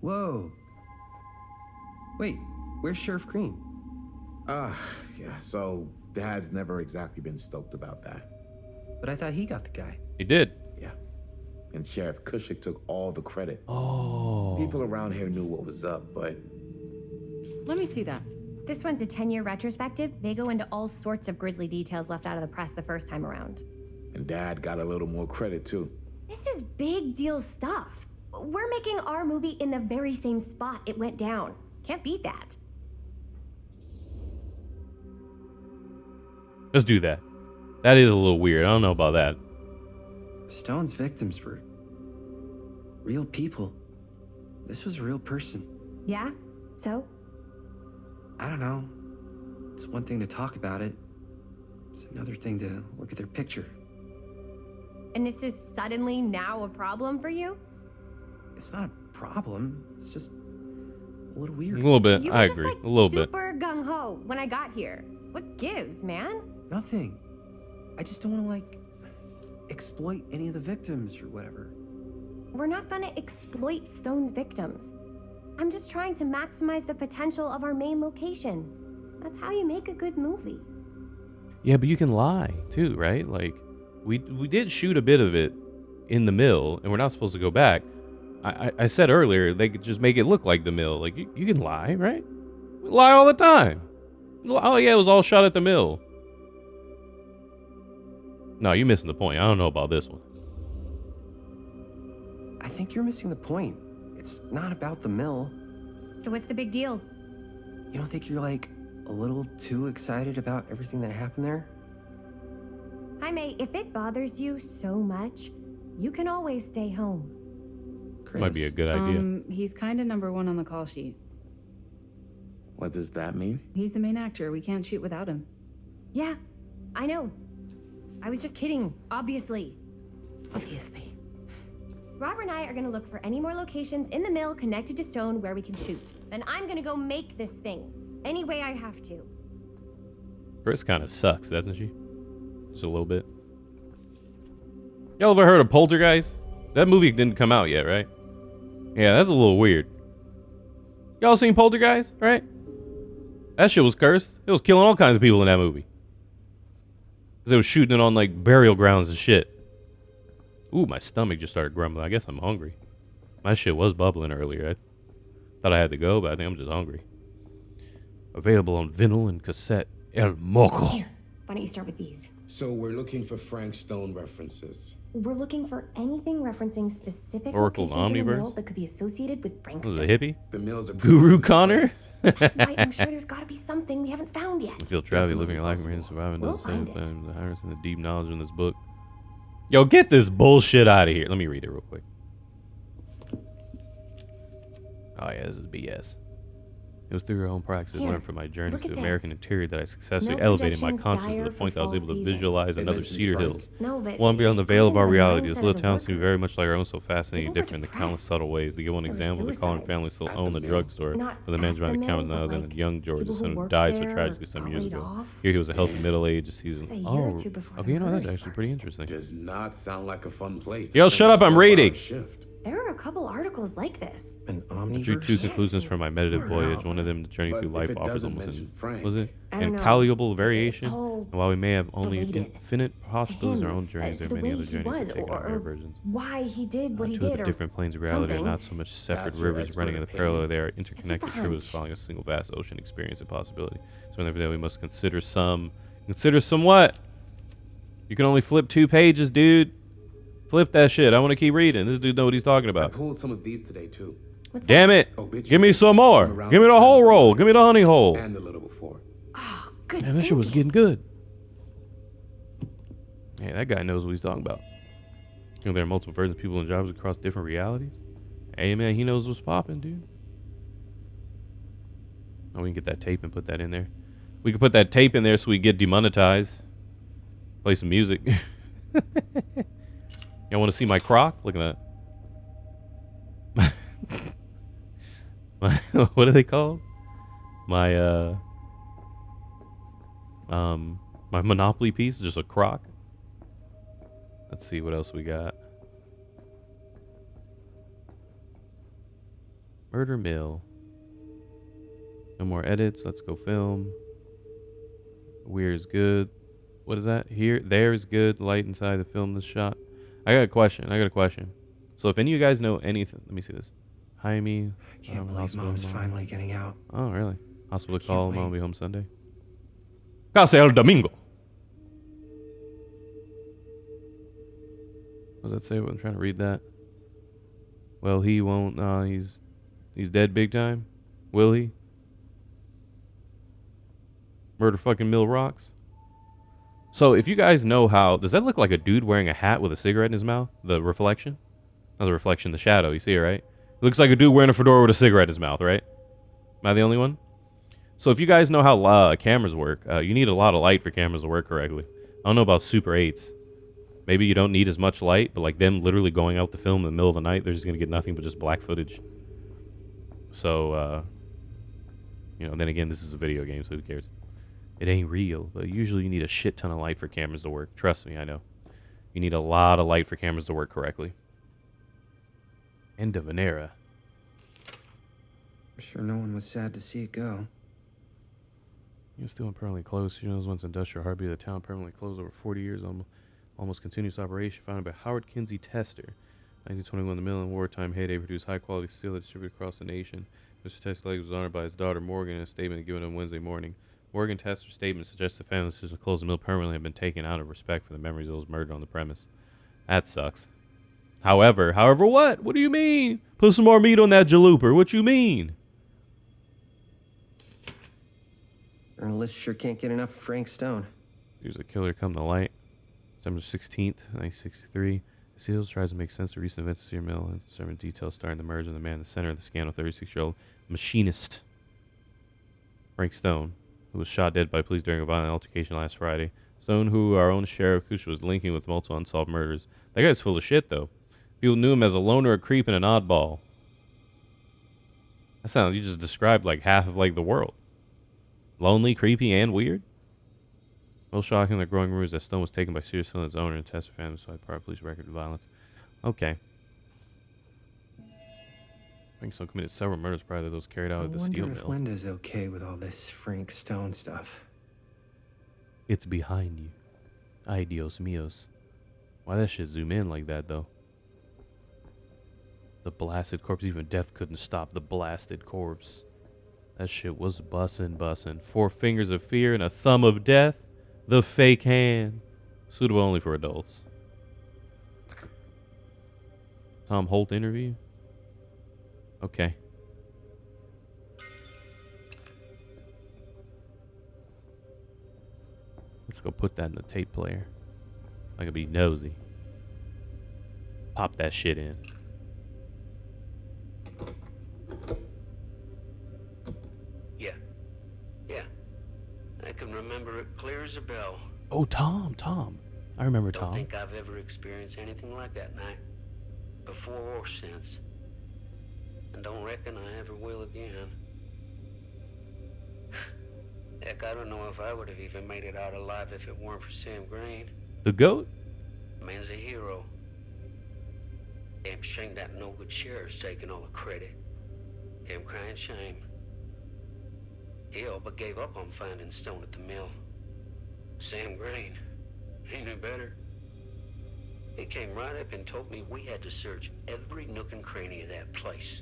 Whoa. Wait, where's Sheriff Green? Yeah, so Dad's never exactly been stoked about that. But I thought he got the guy. He did. Yeah. And Sheriff Kushik took all the credit. Oh. People around here knew what was up, but Let me see that. This one's a 10-year retrospective. They go into all sorts of grisly details left out of the press the first time around. and Dad got a little more credit too. This is big deal stuff. We're making our movie in the very same spot it went down. Can't beat that. Let's do that. That is a little weird. I don't know about that. Stone's victims were real people. This was a real person. Yeah? So? I don't know. It's one thing to talk about it. It's another thing to look at their picture. And this is suddenly now a problem for you? It's not a problem. It's just a little A weird. little bit. You I were just agree. like A little bit. super gung-ho when I got here. What gives, man? Nothing. I just don't want to, like, exploit any of the victims or whatever. We're not gonna exploit Stone's victims. I'm just trying to maximize the potential of our main location. That's how you make a good movie. Yeah, but you can lie too, right? Like, we did shoot a bit of it in the mill, and we're not supposed to go back. I said earlier they could just make it look like the mill. Like, you can lie, right? We lie all the time. Oh yeah, it was all shot at the mill. No, you're missing the point. I don't know about this one. I think you're missing the point. It's not about the mill. So what's the big deal? You don't think you're, like, a little too excited about everything that happened there? Jaime, if it bothers you so much, you can always stay home. Chris. Might be a good idea. He's kind of number one on the call sheet. What does that mean? He's the main actor. We can't shoot without him. Yeah, I know. I was just kidding, obviously. Obviously. Robert and I are gonna look for any more locations in the mill connected to Stone where we can shoot. Then I'm gonna go make this thing, any way I have to. Chris kind of sucks, doesn't she? Just a little bit. Y'all ever heard of Poltergeist? That movie didn't come out yet, right? Yeah, that's a little weird. Y'all seen Poltergeist, right? That shit was cursed. It was killing all kinds of people in that movie. Because it was shooting it on, like, burial grounds and shit. Ooh, my stomach just started grumbling. I guess I'm hungry. My shit was bubbling earlier. I thought I had to go, but I think I'm just hungry. Available on vinyl and cassette. El Moco. Here, why don't you start with these? So we're looking for Frank Stone references. We're looking for anything referencing specific Oracle locations in the mill Omniverse? that could be associated with Frank Was Stone. it a hippie? The mill's a Guru Connor? That's why I'm sure there's gotta be something we haven't found yet. I feel traveling, living a life, and surviving does the same thing. The highness and the deep knowledge in this book. Yo, get this bullshit out of here. Let me read it real quick. Oh yeah, this is BS. It was through your own practice Here, learned from my journey look to at the American this. interior that I successfully No elevated my projections consciousness to dire the point that I was for able to fall season. visualize It another mentions Cedar Frank. Hills. No, but One beyond the it veil goes of our into the reality. This mindset little of the town seems workers. very much like our own, so fascinating, People were different in the countless depressed. subtle ways. To give one There were example, the Collin suicides. family still At the own the mill. drugstore, Not but the managed at by the the counting mill, other but, than like, young George, people the who son who worked died so there tragically some got years laid ago. off. Here he was a healthy Damn. middle age season. was a year Oh, or two before okay, the you know that's murders actually pretty interesting. Does not sound like a fun place. Yo, shut up! I'm reading. Shift. There are a couple articles like this. An I drew two omniverse? conclusions from my meditative Sort voyage. out. One of them, the journey But through if life, it offers doesn't almost mention Frank, was it I don't know. incalculable It's variation? all And while we may have only related infinite possibilities, our him, own journeys, to there are the many way other he journeys was, that take on or rare versions. why he did what he Two of did, the or different planes of reality are something. not so much separate That's your rivers running in the expert parallel, they are just a interconnected tributaries hunch. following a single vast ocean experience and possibility. So every day we must consider some what? You can only flip 2 pages, dude. Flip that shit. I want to keep reading. This dude know what he's talking I about. pulled some of these today too. What's Damn that? it. Give me some more. Give me the whole roll. Give me the honey hole. And a little before. Oh, good. Man, that shit was thinking. getting good. Hey, that guy knows what he's talking about. You know, there are multiple versions of people and jobs across different realities. Hey, man, he knows what's popping, dude. Oh, we can get that tape and put that in there. We can put that tape in there so we get demonetized. Play some music. Y'all want to see my croc? Look at that. What are they called? My my Monopoly piece is just a croc. Let's see what else we got. Murder Mill. No more edits. Let's go film. Where is good. What is that? Here, there is good. Light inside the film this shot. I got a question. So if any of you guys know anything, let me see this. Jaime. I can't believe Mom's finally getting out. Oh, really? Hospital Can't call. Mom will wait. be home Sunday. Casa el domingo. What does that say? I'm trying to read that. Well, he won't. He's dead big time. Will he? Murder fucking Mill rocks. So if you guys know how, does that look like a dude wearing a hat with a cigarette in his mouth? The reflection? Not the reflection, the shadow. You see it, right? It looks like a dude wearing a fedora with a cigarette in his mouth, right? Am I the only one? So if you guys know how cameras work, you need a lot of light for cameras to work correctly. I don't know about Super 8s. Maybe you don't need as much light, but like them literally going out to film in the middle of the night, they're just going to get nothing but just black footage. So, you know, then again, this is a video game, so who cares? It ain't real, but usually you need a shit ton of light for cameras to work. Trust me, I know. You need a lot of light for cameras to work correctly. End of an era. I'm sure no one was sad to see it go. It's still permanently closed. She knows once industrial heartbeat of the town permanently closed over 40 years, almost continuous operation, founded by Howard Kinsey Tester. 1921, the mill in wartime heyday produced high-quality steel that distributed across the nation. Mr. Tester was honored by his daughter Morgan in a statement given on Wednesday morning. Morgan Tester's statement suggests the family's decision to close the mill permanently had been taken out of respect for the memories of those murdered on the premise. That sucks. However what? What do you mean? Put some more meat on that jalooper. What you mean? Journalists sure can't get enough of Frank Stone. Here's a killer come to light. September 16th, 1963. Seals tries to make sense of recent events at Sear Mill and determine details starting to merge on the man in the center of the scandal, 36-year-old machinist Frank Stone, who was shot dead by police during a violent altercation last Friday. Stone, who our own Sheriff Kush was linking with multiple unsolved murders. That guy's full of shit, though. People knew him as a loner, a creep, and an oddball. That sounds, you just described like half of like the world. Lonely, creepy, and weird? Most shocking, the growing rumors that Stone was taken by Sears Hill and its owner and Tester family, so I part of police record of violence. Okay. Frank Stone committed several murders prior to those carried out at the steel I wonder if mill. Linda's okay with all this Frank Stone stuff. It's behind you. Ay, Dios míos. Why that shit zoom in like that, though? The blasted corpse. Even death couldn't stop the blasted corpse. That shit was bussin'. 4 fingers of fear and a thumb of death. The fake hand. Suitable only for adults. Tom Holt interview? Okay. Let's go put that in the tape player. I could be nosy. Pop that shit in. Yeah. I can remember it clear as a bell. Oh, Tom. I remember Don't Tom. think I've ever experienced anything like that night. Before or since. And don't reckon I ever will again. Heck, I don't know if I would have even made it out alive if it weren't for Sam Green. The GOAT? Man's a hero. Damn shame that no good sheriff's taking all the credit. Damn crying shame. He all but gave up on finding Stone at the mill. Sam Green, he knew better. He came right up and told me we had to search every nook and cranny of that place.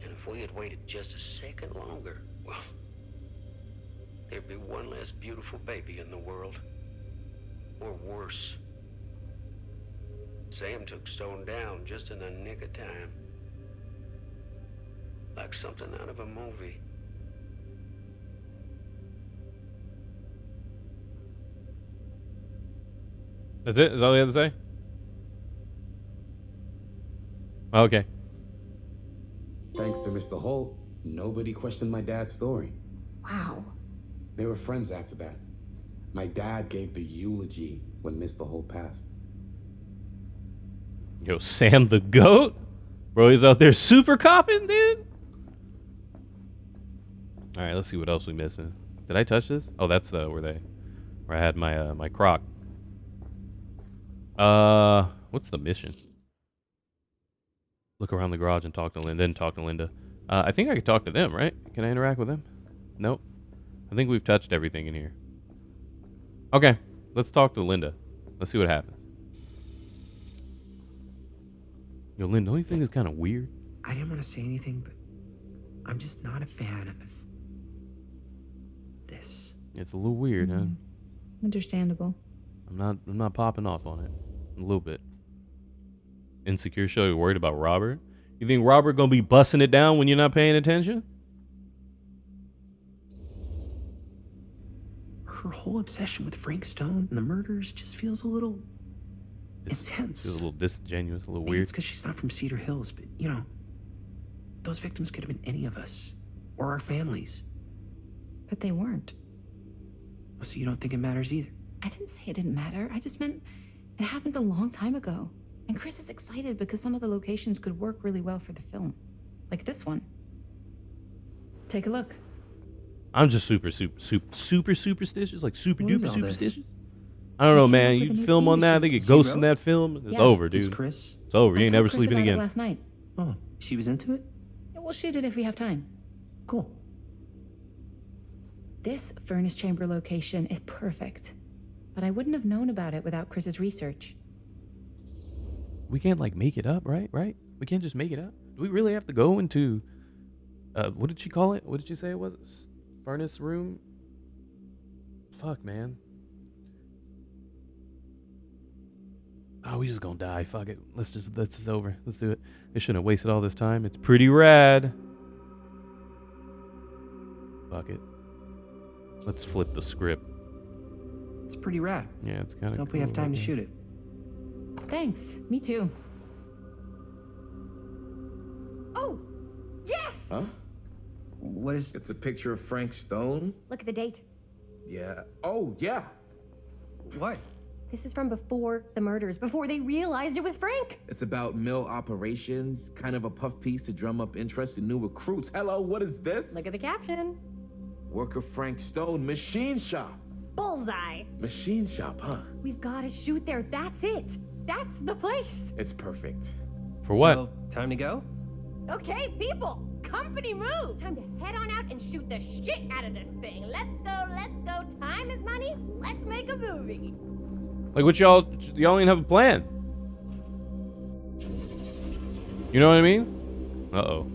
And if we had waited just a second longer, well, there'd be one less beautiful baby in the world. Or worse. Sam took Stone down just in the nick of time. Like something out of a movie. That's it? Is that all you have to say? Okay. Thanks to Mr. Holt, nobody questioned my dad's story. Wow. They were friends after that. My dad gave the eulogy when Mr. Holt passed. Yo, Sam the GOAT? Bro, he's out there super copping, dude. Alright, let's see what else we missing. Did I touch this? Oh, that's where I had my my croc. What's the mission? Look around the garage and talk to Linda. Then talk to Linda. I think I could talk to them, right? Can I interact with them? Nope. I think we've touched everything in here. Okay, let's talk to Linda. Let's see what happens. Yo, Linda, don't you think it's kind of weird? I didn't want to say anything, but I'm just not a fan of this. It's a little weird, huh? Understandable. I'm not popping off on it. A little bit. Insecure show, you're worried about Robert? You think Robert gonna be busting it down when you're not paying attention? Her whole obsession with Frank Stone and the murders just feels a little intense. Feels a little disingenuous, a little Maybe weird. it's because she's not from Cedar Hills, but you know, those victims could have been any of us or our families. But they weren't. So you don't think it matters either? I didn't say it didn't matter. I just meant it happened a long time ago. And Chris is excited because some of the locations could work really well for the film. Like this one. Take a look. I'm just super superstitious, like super What is duper all this? superstitious. I don't know, man. You film on that, they get ghosts in that film. It's over, dude. Chris? It's over. You I ain't told never Chris sleeping about it again. last night. Oh, she was into it? Yeah, we'll shoot it if we have time. Cool. This furnace chamber location is perfect, but I wouldn't have known about it without Chris's research. We can't like make it up, right? Right? We can't just make it up. Do we really have to go into what did she call it? What did she say it was? Furnace room? Fuck, man. Oh, we just gonna die. Fuck it. That's it over. Let's do it. They shouldn't have wasted all this time. It's pretty rad. Fuck it. Let's flip the script. It's pretty rad. Yeah, it's kind of Hope we have time to shoot it. Thanks. Me too. Oh, yes! Huh? What is... It's a picture of Frank Stone? Look at the date. Yeah. Oh, yeah. What? This is from before the murders, before they realized it was Frank. It's about mill operations, kind of a puff piece to drum up interest in new recruits. Hello, what is this? Look at the caption. Work of Frank Stone, machine shop. Bullseye. Machine shop, huh? We've got to shoot there. That's it. That's the place. It's perfect. For what? So, time to go? Okay, people. Company move. Time to head on out and shoot the shit out of this thing. Let's go, let's go. Time is money. Let's make a movie. Like what y'all ain't have a plan. You know what I mean? Uh-oh.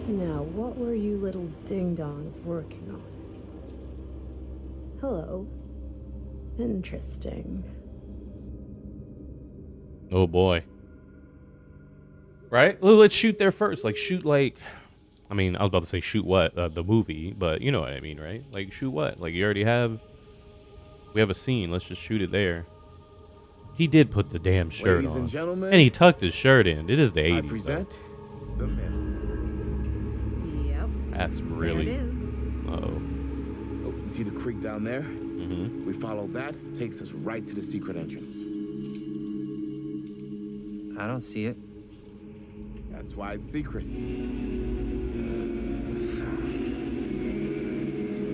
Now, what were you little ding-dongs working on? Hello. Interesting. Oh boy. Right? Well, let's shoot there first. Like shoot like I mean, I was about to say shoot what? The movie, but you know what I mean, right? Like shoot what? Like you already have we have a scene. Let's just shoot it there. He did put the damn shirt Ladies on. and gentlemen, and he tucked his shirt in. It is the 80s. I present the mill. Yep. That's really There it is. Uh-oh. Oh, you see the creek down there? Mm-hmm. We follow that, takes us right to the secret entrance. I don't see it. That's why it's secret.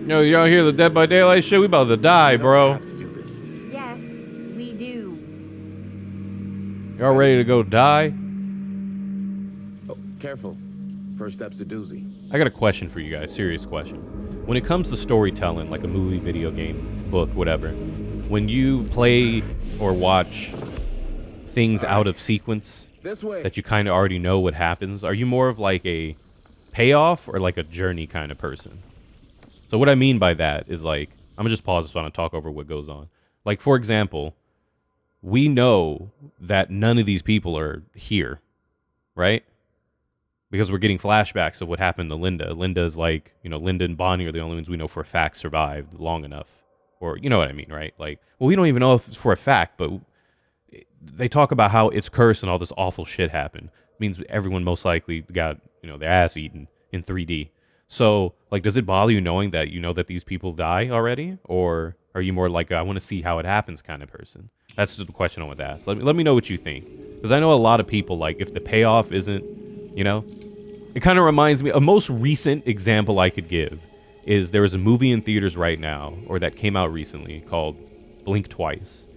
Yo, y'all hear the Dead by Daylight shit? We about to die, bro. Have to do this. Yes, we do. Y'all ready to go die? Oh, careful. First step's a doozy. I got a question for you guys, serious question. When it comes to storytelling, like a movie, video game, book, whatever, when you play or watch things out of sequence This way. that you kind of already know what happens, are you more of like a payoff or like a journey kind of person? So what I mean by that is like, I'm gonna just pause this while I talk over what goes on. Like, for example, we know that none of these people are here, right? Because we're getting flashbacks of what happened to Linda. Linda's like, you know, Linda and Bonnie are the only ones we know for a fact survived long enough. Or, you know what I mean, right? Like, well, we don't even know if it's for a fact, but they talk about how it's cursed and all this awful shit happened. It means everyone most likely got, you know, their ass eaten in 3D. So, like, does it bother you knowing that you know that these people die already? Or are you more like, I want to see how it happens kind of person? That's just the question I want to ask. Let me know what you think. Because I know a lot of people, like, if the payoff isn't, you know, it kind of reminds me, a most recent example I could give is there is a movie in theaters right now, or that came out recently, called Blink Twice.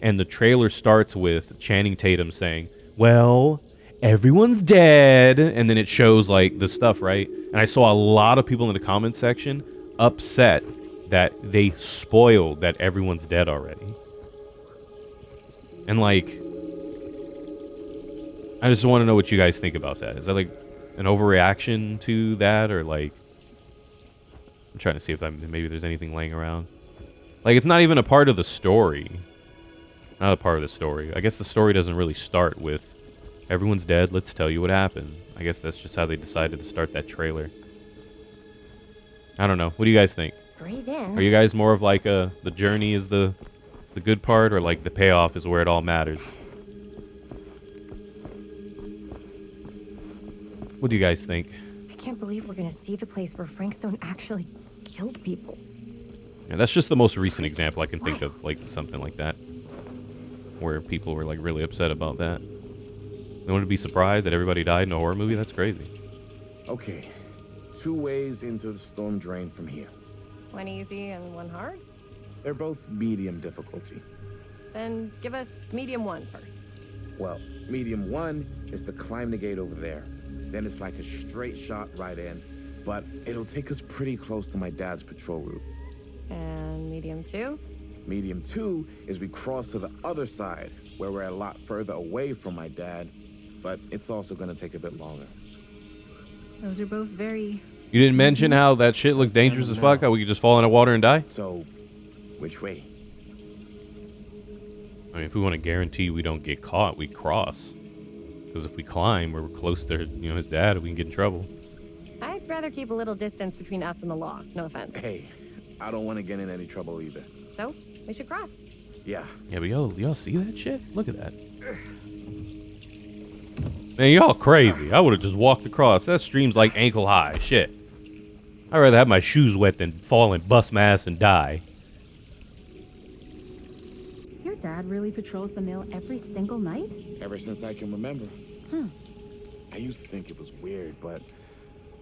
And the trailer starts with Channing Tatum saying, well, everyone's dead. And then it shows, like, the stuff, right? And I saw a lot of people in the comment section upset that they spoiled that everyone's dead already. And, like, I just want to know what you guys think about that. Is that, like, an overreaction to that? Or, like, I'm trying to see if maybe there's anything laying around. Like, it's not even a part of the story. Not a part of the story. I guess the story doesn't really start with everyone's dead, let's tell you what happened. I guess that's just how they decided to start that trailer. I don't know. What do you guys think? Breathe in. Are you guys more of like the journey is the good part, or like the payoff is where it all matters? What do you guys think? I can't believe we're gonna see the place where Frank Stone actually killed people. Yeah, that's just the most recent example I can think of, like something like that, where people were like really upset about that. No one would be surprised that everybody died in a horror movie? That's crazy. Okay, 2 ways into the storm drain from here. One easy and one hard? They're both medium difficulty. Then give us medium 1 first. Well, medium 1 is to climb the gate over there. Then it's like a straight shot right in, but it'll take us pretty close to my dad's patrol route. And medium 2? Medium 2 is we cross to the other side, where we're a lot further away from my dad, but it's also gonna take a bit longer. Those are both very... You didn't mention how that shit looks dangerous as fuck, how we could just fall in the water and die? So, which way? I mean, if we want to guarantee we don't get caught, we cross. Because if we climb, we're close to, you know, his dad, we can get in trouble. I'd rather keep a little distance between us and the law. No offense. Hey, I don't want to get in any trouble either. So, we should cross. Yeah. Yeah, but y'all see that shit? Look at that. Man, y'all crazy. I would have just walked across. That stream's like ankle high. Shit. I'd rather have my shoes wet than fall and bust my ass and die. Your dad really patrols the mill every single night? Ever since I can remember. Huh. I used to think it was weird, but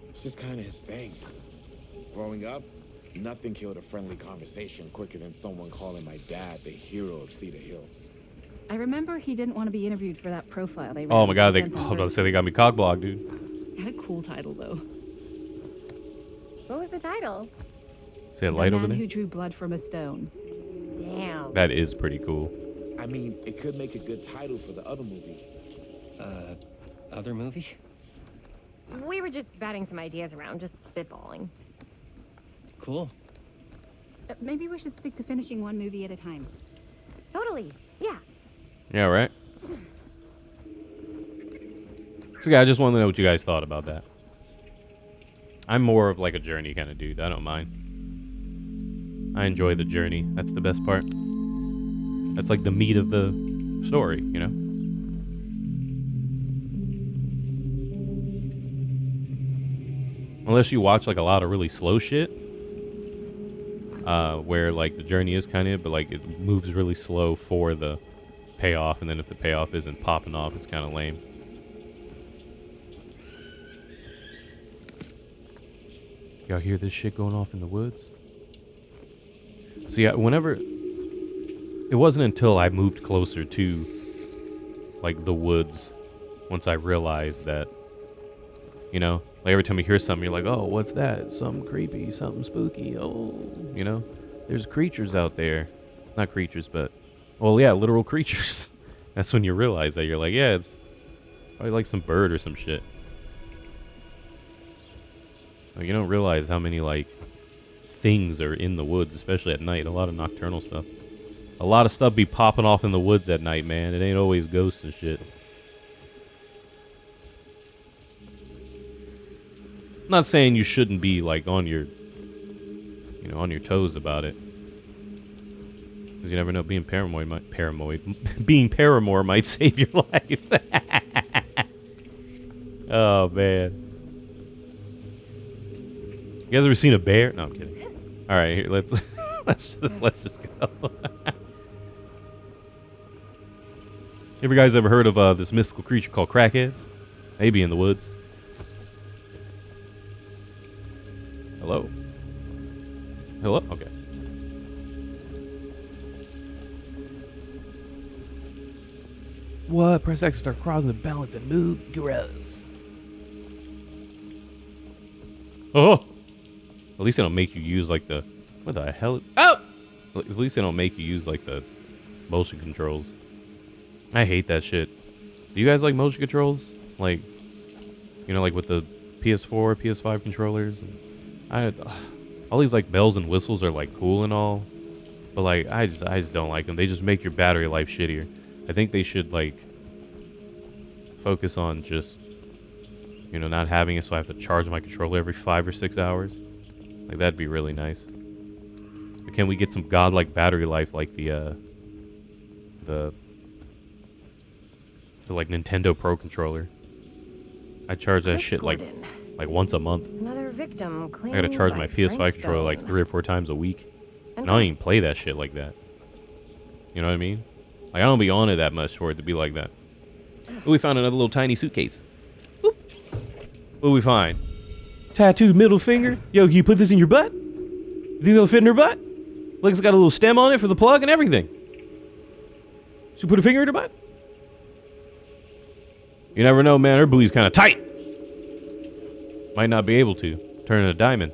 it's just kind of his thing. Growing up, nothing killed a friendly conversation quicker than someone calling my dad the hero of Cedar Hills. I remember he didn't want to be interviewed for that profile they ran. Oh my god, I on was about to say they got me cockblocked, dude. It had a cool title, though. What was the title? See that light The over Man there? Who Drew Blood from a Stone. Damn. That is pretty cool. I mean, it could make a good title for the other movie. Other movie? We were just batting some ideas around, just spitballing. Cool. Maybe we should stick to finishing one movie at a time. Totally. Yeah. Yeah, right? So yeah, I just wanted to know what you guys thought about that. I'm more of like a journey kind of dude. I don't mind. I enjoy the journey. That's the best part. That's like the meat of the story, you know? Unless you watch like a lot of really slow shit. Where like the journey is kind of, but like it moves really slow for the payoff, and then if the payoff isn't popping off, it's kind of lame. Y'all hear this shit going off in the woods? So yeah, whenever... It wasn't until I moved closer to, like, the woods, once I realized that, you know, like every time you hear something, you're like, oh, what's that? Something creepy, something spooky, oh, you know? There's creatures out there. Not creatures, but... Well, yeah, literal creatures. That's when you realize that. You're like, yeah, it's probably like some bird or some shit. Like, you don't realize how many, like, things are in the woods, especially at night. A lot of nocturnal stuff. A lot of stuff be popping off in the woods at night, man. It ain't always ghosts and shit. I'm not saying you shouldn't be, like, on your... You know, on your toes about it. Because you never know, being being Paramore might save your life. Oh, man. You guys ever seen a bear? No, I'm kidding. All right, here, let's let's just go. You guys ever heard of this mystical creature called crackheads? They be in the woods. Hello? Hello? Okay. What? Press X to start crossing the balance and move. Gross. Oh! At least they don't make you use like the... What the hell? Oh! At least they don't make you use like the motion controls. I hate that shit. Do you guys like motion controls? Like, you know, like with the PS4, PS5 controllers? All these like bells and whistles are like cool and all. But like, I just don't like them. They just make your battery life shittier. I think they should like focus on just, you know, not having it so I have to charge my controller every 5 or 6 hours. Like, that'd be really nice. But can we get some godlike battery life like the like Nintendo Pro controller? I charge that shit like once a month. Another victim. I gotta charge my PS5 controller like 3 or 4 times a week. And I don't even play that shit like that. You know what I mean? Like, I don't be on it that much for it to be like that. Oh, we found another little tiny suitcase. Boop. What do we find? Tattooed middle finger. Yo, can you put this in your butt? You think it'll fit in her butt? Look, it's got a little stem on it for the plug and everything. She put a finger in her butt? You never know, man. Her booty's kind of tight. Might not be able to. Turn it a diamond.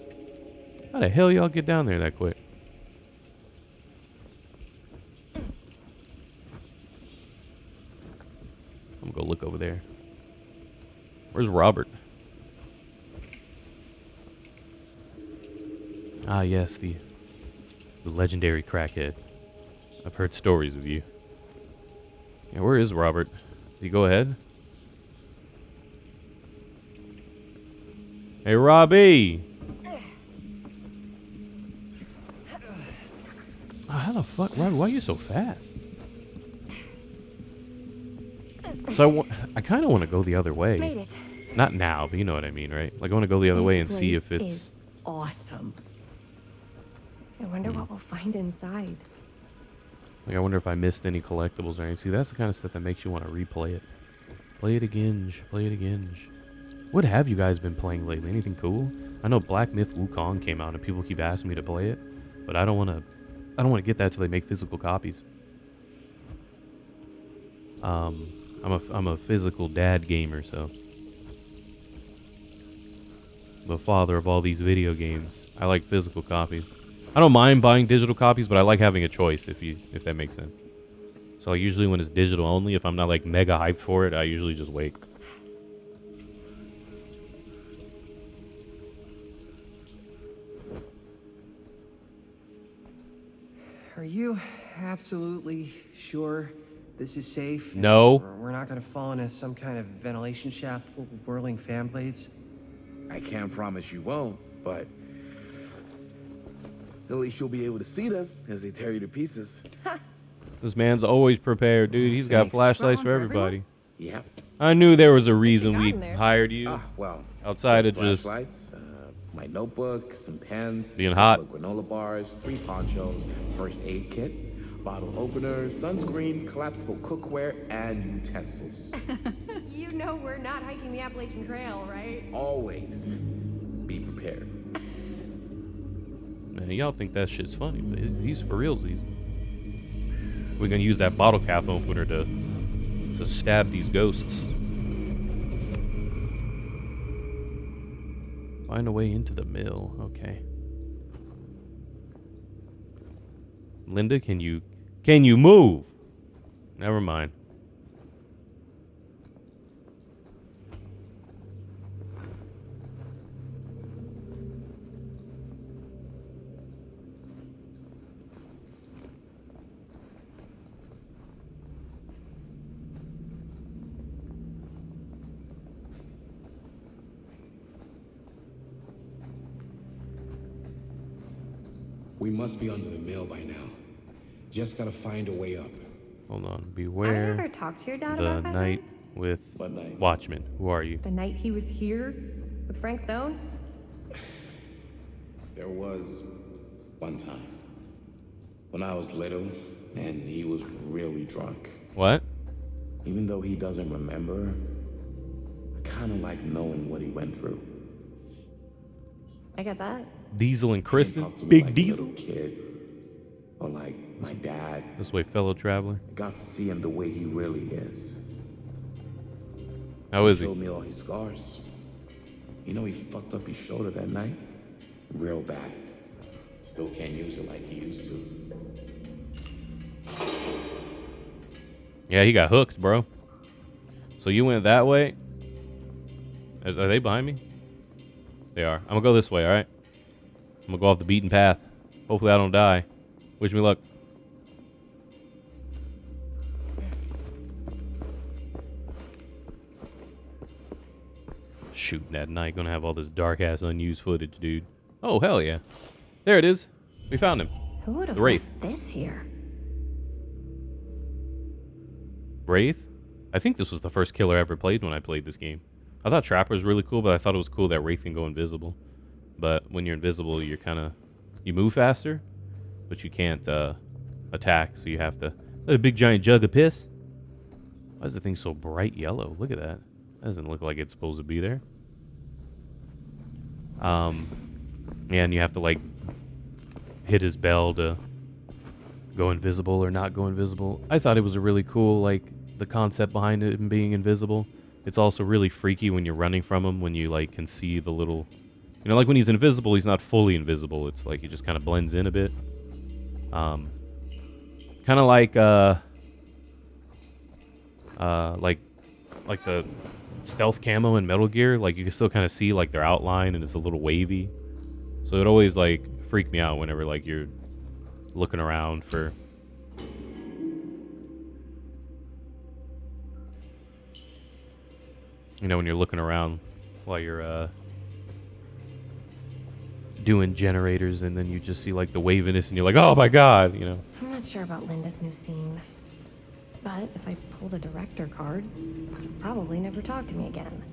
How the hell y'all get down there that quick? I'm gonna go look over there. Where's Robert? Ah, yes, the legendary crackhead. I've heard stories of you. Yeah, where is Robert? Did he go ahead? Hey, Robbie! Oh, how the fuck, Robbie? Why are you so fast? So I kind of want to go the other way. Made it. Not now, but you know what I mean, right? Like I want to go the other way and see if it's is awesome. I wonder what we'll find inside. like I wonder if I missed any collectibles or anything. See, that's the kind of stuff that makes you want to replay it. Play it again. Play it again. What have you guys been playing lately? Anything cool? I know Black Myth Wukong came out and people keep asking me to play it, but I don't want to get that till they make physical copies. I'm a physical dad gamer, so the father of all these video games. I like physical copies. I don't mind buying digital copies, but I like having a choice if that makes sense. So like, usually when it's digital only, if I'm not like mega hyped for it, I usually just wait. Are you absolutely sure this is safe? No. We're not gonna fall into some kind of ventilation shaft full of whirling fan blades? I can't promise you won't, but at least you'll be able to see them as they tear you to pieces. This man's always prepared, dude. He's got Thanks. flashlights for everybody. Yep. I knew there was a reason we there? hired you. Well, outside of just flashlights, my notebook, some pens, being a hot. couple of granola bars, 3 ponchos, first aid kit, bottle opener, sunscreen, collapsible cookware, and utensils. You know we're not hiking the Appalachian Trail, right? Always be prepared. Man, y'all think that shit's funny, but he's for realsies. We're gonna use that bottle cap opener to stab these ghosts. Find a way into the mill. Okay. Linda, can you move? Never mind. We must be under the mill by now. Just gotta find a way up. Hold on. Have you Beware ever talked to your dad the about that night night? with What night? Watchmen. Who are you? The night he was here with Frank Stone? There was one time when I was little and he was really drunk. What? Even though he doesn't remember, I kind of like knowing what he went through. I get that. Diesel and He Kristen? talked to me Big like a Diesel? little kid, or like my dad. This way, fellow traveler. I got to see him the way he really is. How is he? Showed me all his scars. You know he fucked up his shoulder that night? Real bad. Still can't use it like he used to. Yeah, he got hooked, bro. So you went that way? Are they behind me? They are. I'm gonna go this way, alright? I'm gonna go off the beaten path. Hopefully I don't die. Wish me luck. Shooting that night. Gonna have all this dark-ass unused footage, dude. Oh, hell yeah. There it is. We found him. Who would have The Wraith. left this here? Wraith? I think this was the first killer I ever played when I played this game. I thought Trapper was really cool, but I thought it was cool that Wraith can go invisible. But when you're invisible, you're you move faster, but you can't attack, so you have to let a big giant jug of piss. Why is the thing so bright yellow? Look at that. That doesn't look like it's supposed to be there. Yeah, and you have to like hit his bell to go invisible or not go invisible. I thought it was a really cool, like, the concept behind it and being invisible. It's also really freaky when you're running from him, when you like can see the little, you know, like when he's invisible, he's not fully invisible. It's like he just kind of blends in a bit. Kind of like the stealth camo in Metal Gear. Like you can still kind of see like their outline and it's a little wavy. So it always like freaked me out whenever like you're looking around for. You know, when you're looking around while you're doing generators and then you just see like the waviness and you're like, oh my god, you know. I'm not sure about Linda's new scene. But if I pull the director card, she'll probably never talk to me again.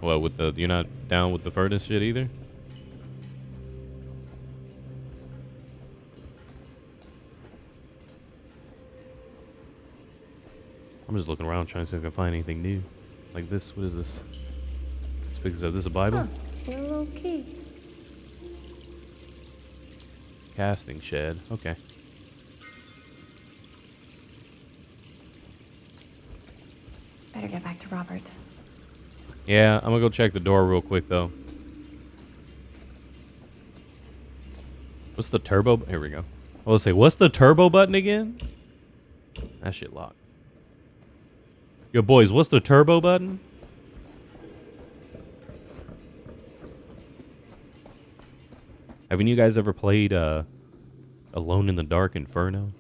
Well, with the, you're not down with the furnace shit either? I'm just looking around trying to see if I can find anything new. Like this, what is this? Let's pick this up. This is a Bible? Huh, a little key. Casting shed. Okay. Better get back to Robert. Yeah, I'm gonna go check the door real quick though. What's the turbo? Here we go. I was say, what's the turbo button again? That shit locked. Yo, boys, what's the turbo button? Haven't you guys ever played Alone in the Dark Inferno?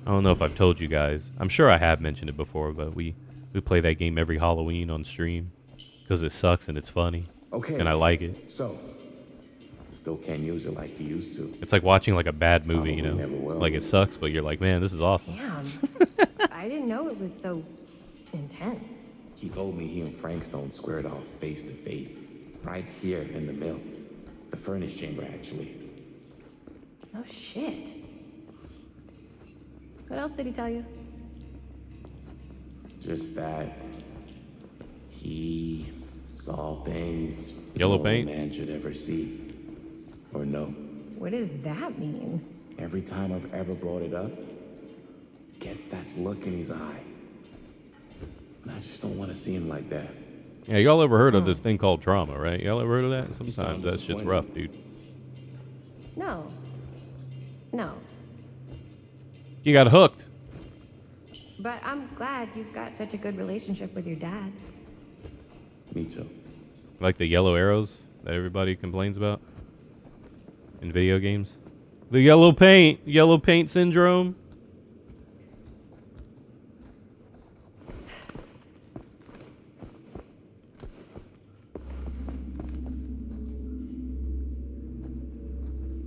I don't know if I've told you guys. I'm sure I have mentioned it before, but we play that game every Halloween on stream because it sucks and it's funny. Okay. And I like it. So, still can't use it like you used to. It's like watching like a bad movie, you know? Never will. Like it sucks, but you're like, man, this is awesome. Damn. I didn't know it was so intense. He told me he and Frankstone squared off face to face, right here in the mill. The furnace chamber, actually. Oh, shit. What else did he tell you? Just that he saw things Yellow no paint? man should ever see or know. What does that mean? Every time I've ever brought it up, gets that look in his eye. And I just don't want to see him like that. Yeah, y'all ever heard of this thing called trauma, right? Y'all ever heard of that? Sometimes that shit's rough, dude. No. No. You got hooked. But I'm glad you've got such a good relationship with your dad. Me too. Like the yellow arrows that everybody complains about in video games. The yellow paint syndrome.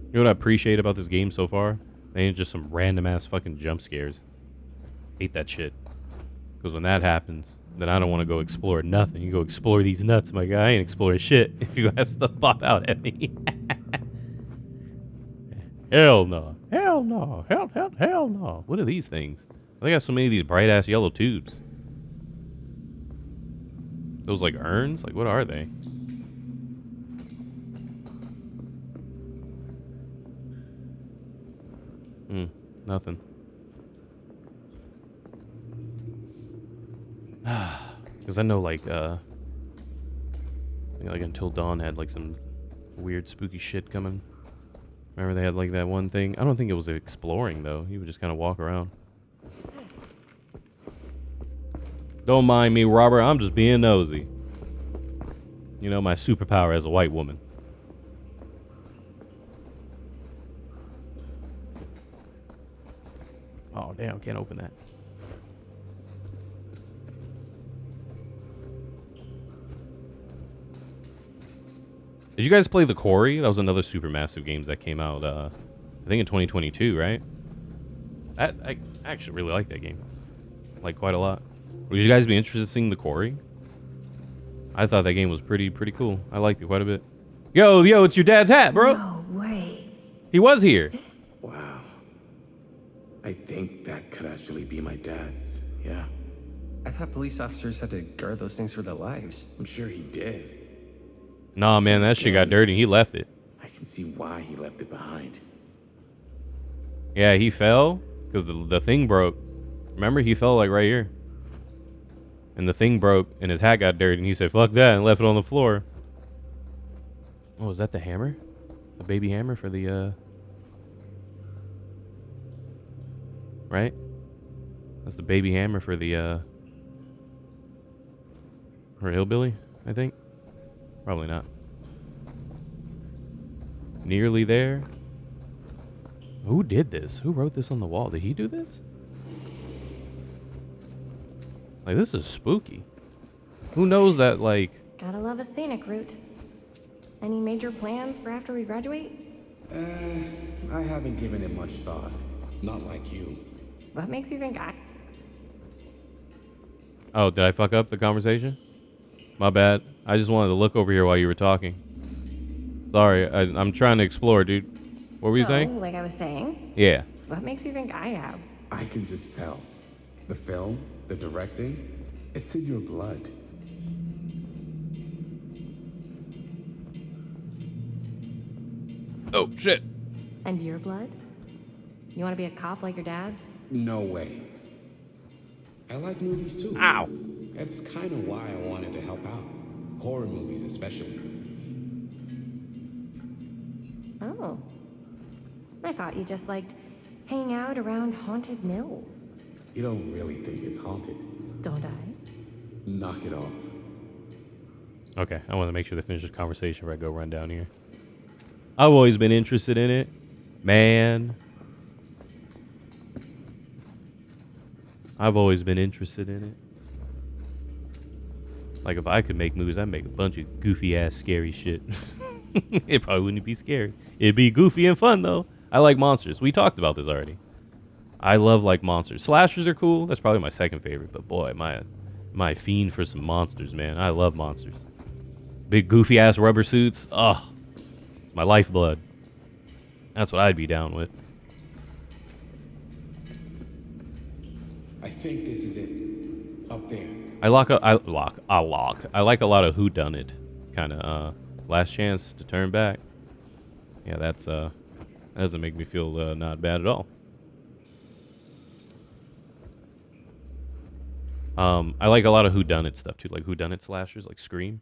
You know what I appreciate about this game so far? They ain't just some random ass fucking jump scares. Hate that shit. Because when that happens, then I don't want to go explore nothing. You go explore these nuts, my guy. I ain't exploring shit if you have stuff pop out at me. Hell no. Hell no. Hell no. What are these things? They got so many of these bright ass yellow tubes. Those like urns? Like what are they? Nothing. Because I know like Until Dawn had like some weird spooky shit coming. Remember they had like that one thing? I don't think it was exploring though. You would just kind of walk around. Don't mind me, Robert. I'm just being nosy. You know, my superpower as a white woman. Oh, damn. Can't open that. Did you guys play The Quarry? That was another supermassive games that came out, I think in 2022, right? I actually really like that game. Like, quite a lot. Would you guys be interested in seeing The Quarry? I thought that game was pretty cool. I liked it quite a bit. Yo, it's your dad's hat, bro. No way. He was here. Wow. I think that could actually be my dad's. Yeah. I thought police officers had to guard those things for their lives. I'm sure he did. Nah, man, that shit got dirty. He left it. I can see why he left it behind. Yeah, he fell because the thing broke. Remember, he fell like right here. And the thing broke and his hat got dirty and he said, fuck that, and left it on the floor. Oh, is that the hammer? The baby hammer for the, right? That's the baby hammer for the, for hillbilly, I think. Probably not. Nearly there. Who did this? Who wrote this on the wall? Did he do this? Like, this is spooky. Who knows that, like... Gotta love a scenic route. Any major plans for after we graduate? I haven't given it much thought. Not like you. What makes you think I... Oh, did I fuck up the conversation? My bad. I just wanted to look over here while you were talking. Sorry, I'm trying to explore, dude. What were you saying? Like I was saying? Yeah. What makes you think I have? I can just tell. The film, the directing, it's in your blood. Oh, shit. And your blood? You want to be a cop like your dad? No way. I like movies too. Ow. That's kind of why I wanted to help out. Horror movies especially. Oh. I thought you just liked hanging out around haunted mills. You don't really think it's haunted. Don't I? Knock it off. Okay, I want to make sure to finish this conversation before I go run down here. I've always been interested in it. Man. I've always been interested in it. Like, if I could make movies, I'd make a bunch of goofy-ass scary shit. It probably wouldn't be scary. It'd be goofy and fun, though. I like monsters. We talked about this already. I love, like, monsters. Slashers are cool. That's probably my second favorite. But, boy, my fiend for some monsters, man. I love monsters. Big, goofy-ass rubber suits. Oh, my lifeblood. That's what I'd be down with. I think this is it. Up there. I like a lot of whodunit kind of last chance to turn back. Yeah, that doesn't make me feel not bad at all. I like a lot of whodunit stuff too, like whodunit slashers, like Scream.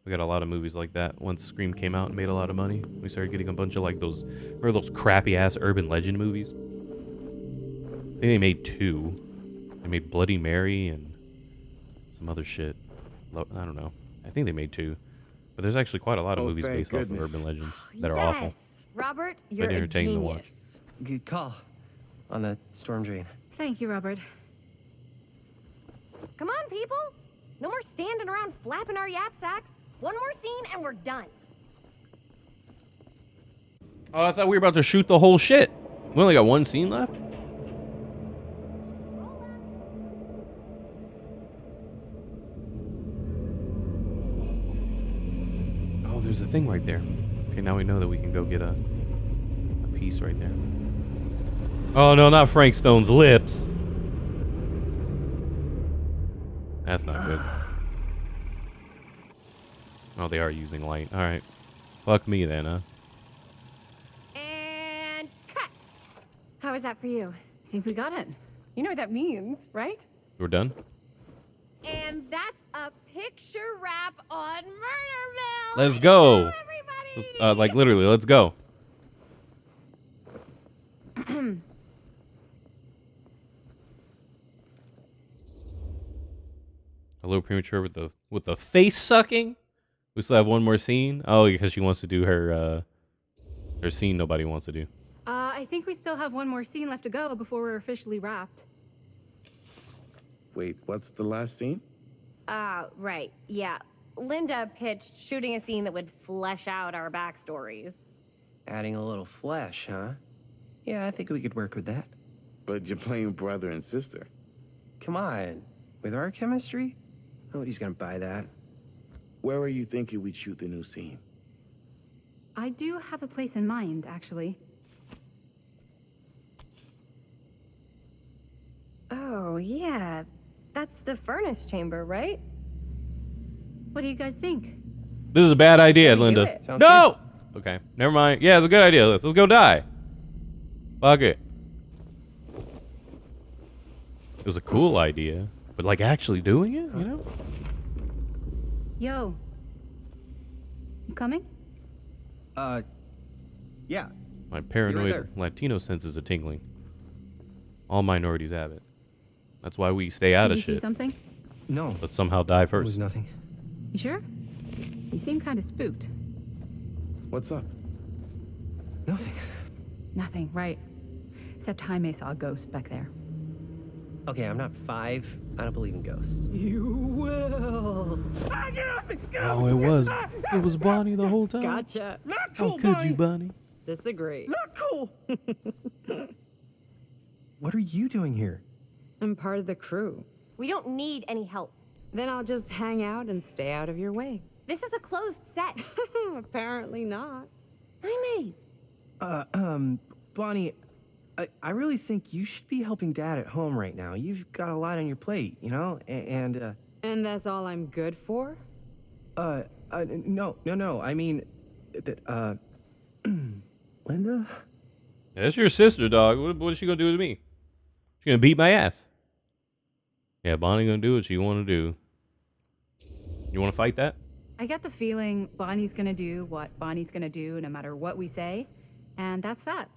We got a lot of movies like that. Once Scream came out and made a lot of money, we started getting a bunch of like those, remember those crappy ass urban legend movies? I think they made 2. They made Bloody Mary and some other shit. I don't know. I think they made 2. But there's actually quite a lot of movies based off of urban legends that are awful. Robert, you're But a entertaining to watch. genius. Good call on the storm drain. Thank you, Robert. Come on, people. No more standing around flapping our yap sacks. One more scene and we're done. Oh, I thought we were about to shoot the whole shit. We only got one scene left? Oh, there's a thing right there. Okay, now we know that we can go get a piece right there. Oh, no, not Frank Stone's lips. That's not good. Oh, they are using light. All right. Fuck me then, huh? And cut. How is that for you? I think we got it. You know what that means, right? We're done? And that's a picture wrap on Murderville. Let's go. Just, like, literally, let's go. A little premature with the face sucking. We still have one more scene. Oh, because she wants to do her scene nobody wants to do. I think we still have one more scene left to go before we're officially wrapped. Wait, what's the last scene? Right. Yeah. Linda pitched shooting a scene that would flesh out our backstories. Adding a little flesh, huh? Yeah, I think we could work with that. But you're playing brother and sister. Come on. With our chemistry, nobody's gonna buy that. Where are you thinking we'd shoot the new scene? I do have a place in mind, actually. yeah. That's the furnace chamber, right? What do you guys think? This is a bad idea, Let me do Linda. it. Sounds No! Okay, never mind. Yeah, it's a good idea. Let's go die. Fuck it. It was a cool idea, but like actually doing it, you know? Yo. You coming? Yeah. My paranoid there. Latino senses are tingling. All minorities have it. That's why we stay out Did of you shit. see something? No. Let's somehow die It was first. nothing. You sure? You seem kind of spooked. What's up? Nothing. Nothing, right. Except Jaime saw a ghost back there. Okay, I'm not 5. I don't believe in ghosts. You will. Oh, it was Bonnie the whole time. Gotcha. Not How could you, Bonnie? Disagree. Not cool. What are you doing here? I'm part of the crew. We don't need any help. Then I'll just hang out and stay out of your way. This is a closed set. Apparently not. Jaime! Bonnie, I really think you should be helping Dad at home right now. You've got a lot on your plate, you know? And that's all I'm good for? No. I mean, that, Linda? That's your sister, dog. What is she gonna do to me? She gonna beat my ass. Yeah, Bonnie gonna do what she wanna do. You wanna fight that? I get the feeling Bonnie's gonna do what Bonnie's gonna do no matter what we say, and that's that.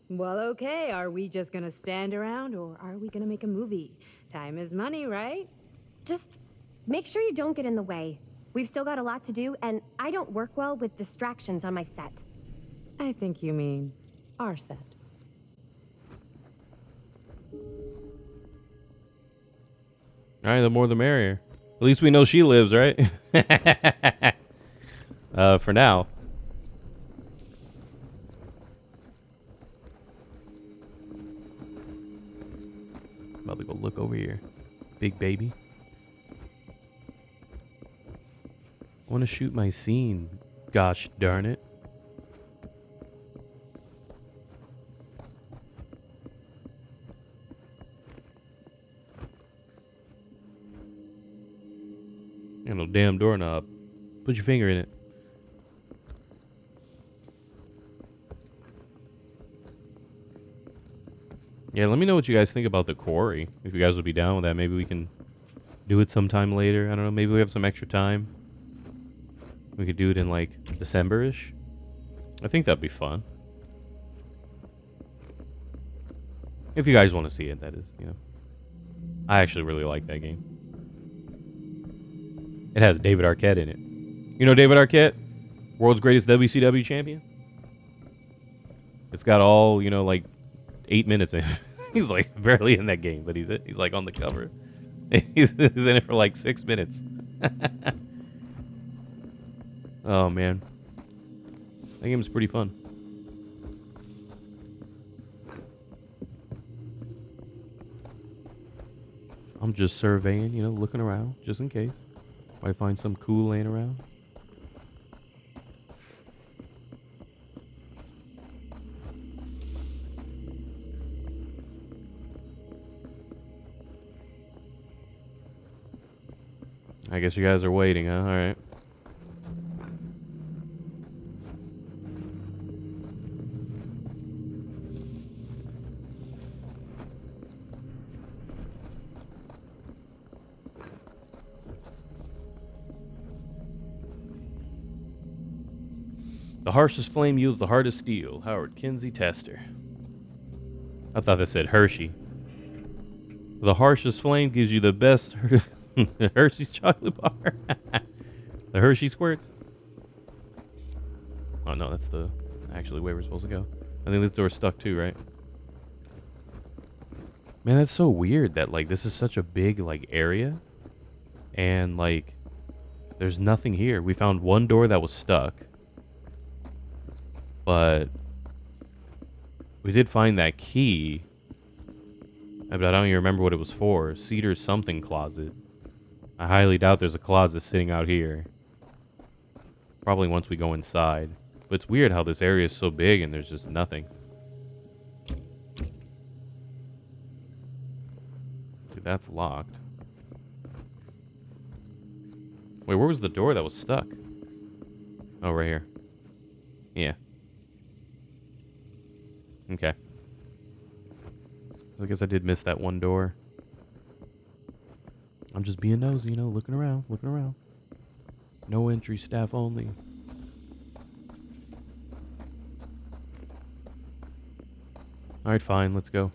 Well, okay. Are we just gonna stand around or are we gonna make a movie? Time is money, right? Just make sure you don't get in the way. We've still got a lot to do, and I don't work well with distractions on my set. I think you mean our set. Alright, the more the merrier. At least we know she lives, right? For now. About to go look over here. Big baby. I want to shoot my scene. Gosh darn it. Ain't no damn doorknob. Put your finger in it. Yeah, let me know what you guys think about the quarry. If you guys would be down with that, maybe we can do it sometime later. I don't know, maybe we have some extra time. We could do it in like December-ish. I think that'd be fun. If you guys want to see it, that is, you know. I actually really like that game. It has David Arquette in it. You know David Arquette? World's greatest WCW champion? It's got all, you know, like 8 minutes in it. He's like barely in that game, but he's like on the cover. He's in it for like 6 minutes. Oh man. That game's pretty fun. I'm just surveying, you know, looking around, just in case. Might find some cool laying around. I guess you guys are waiting, huh? Alright. The harshest flame yields the hardest steel. Howard Kinsey Tester. I thought that said Hershey. The harshest flame gives you the best Hershey's chocolate bar. The Hershey squirts. Oh no, that's the actually way we're supposed to go. I think this door's stuck too, right? Man, that's so weird that like this is such a big like area, and like there's nothing here. We found one door that was stuck. But we did find that key. But I don't even remember what it was for. Cedar something closet. I highly doubt there's a closet sitting out here. Probably once we go inside. But it's weird how this area is so big and there's just nothing. That's locked. Wait, where was the door that was stuck? Oh, right here. Yeah. Okay. I guess I did miss that one door. I'm just being nosy, you know, looking around, looking around. No entry, staff only. Alright, fine, let's go.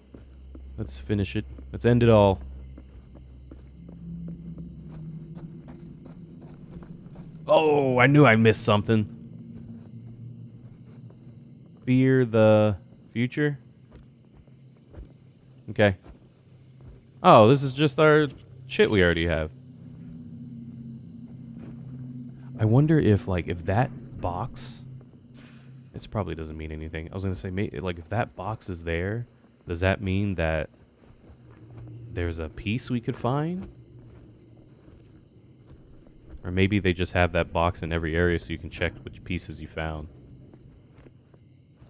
Let's finish it. Let's end it all. Oh, I knew I missed something. Fear the future? Okay. Oh, this is just our shit we already have. I wonder if, like, if that box... This probably doesn't mean anything. I was going to say, like, if that box is there, does that mean that there's a piece we could find? Or maybe they just have that box in every area so you can check which pieces you found.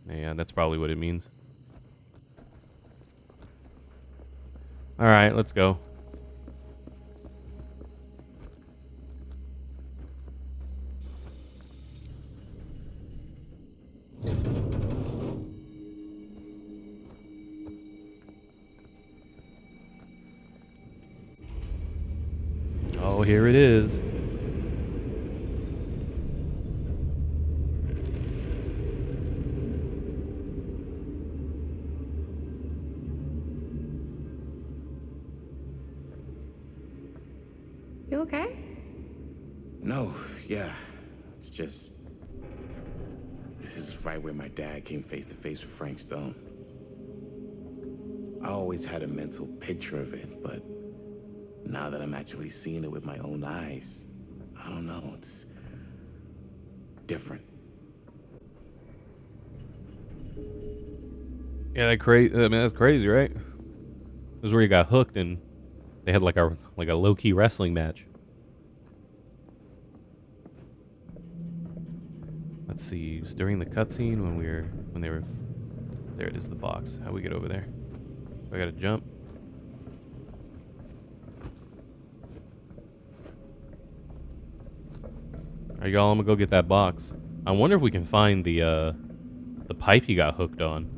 Yeah, that's probably what it means. Alright, let's go. Oh, here it is. You okay? No, yeah. It's just... This is right where my dad came face to face with Frank Stone. I always had a mental picture of it, but now that I'm actually seeing it with my own eyes, I don't know, it's different. Yeah, I mean, that's crazy, right? This is where he got hooked and they had like a low-key wrestling match. Let's see, it was during the cutscene when they were there it is, the box. How we get over there? I gotta jump. Alright, y'all, I'm gonna go get that box. I wonder if we can find the pipe he got hooked on.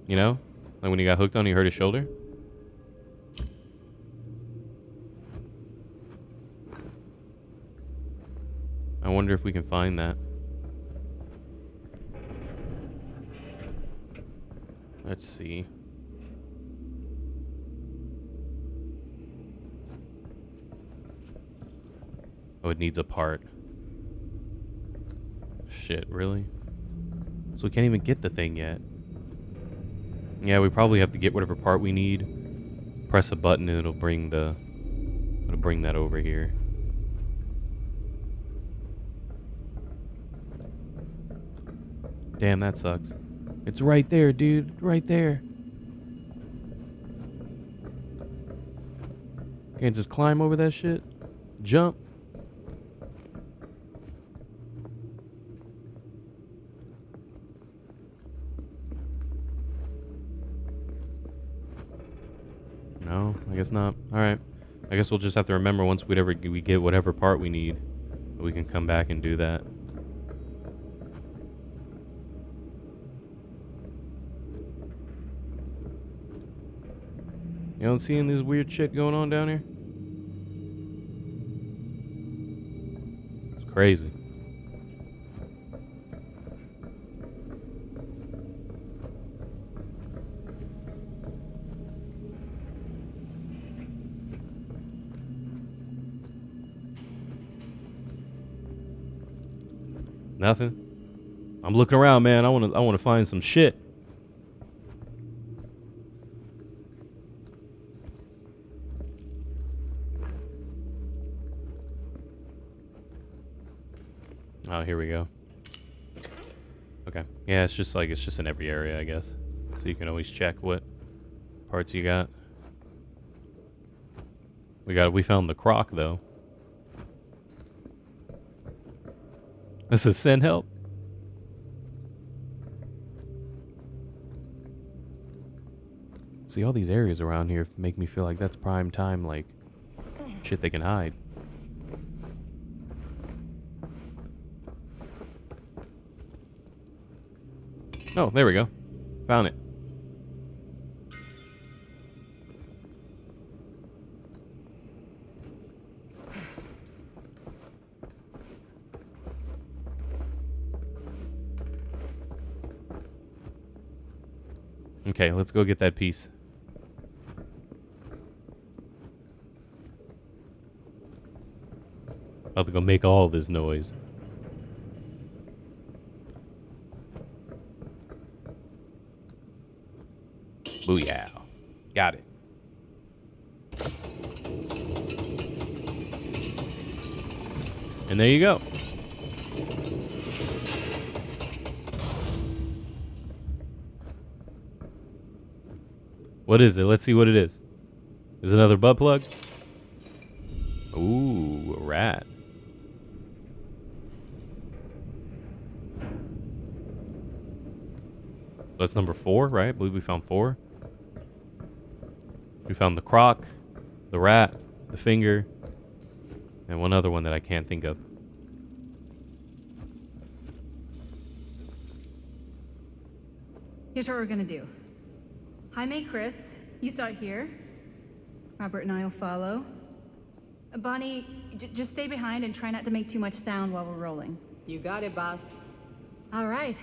You know? Like when he got hooked on, he hurt his shoulder. I wonder if we can find that. Let's see. Oh, it needs a part. Shit, really? So we can't even get the thing yet. Yeah, we probably have to get whatever part we need. Press a button and it'll bring that over here. Damn, that sucks. It's right there, dude. Right there. Can't just climb over that shit? Jump. No, I guess not. Alright. I guess we'll just have to remember once we get whatever part we need, we can come back and do that. You don't see any of this weird shit going on down here? It's crazy. Nothing. I'm looking around, man. I want to find some shit. Oh, here we go. Okay. Yeah, it's just in every area, I guess. So you can always check what parts you got. We found the crock though. This is send help. See, all these areas around here make me feel like that's prime time, like, shit they can hide. Oh, there we go. Found it. Okay, let's go get that piece. About to go make all this noise. Booyah. Got it. And there you go. What is it? Let's see what it is. Is it another butt plug? Ooh, a rat. That's number 4, right? I believe we found 4. We found the croc, the rat, the finger, and one other one that I can't think of. Here's what we're gonna do. Jaime, Chris, you start here. Robert and I will follow. Bonnie, just stay behind and try not to make too much sound while we're rolling. You got it, boss. All right.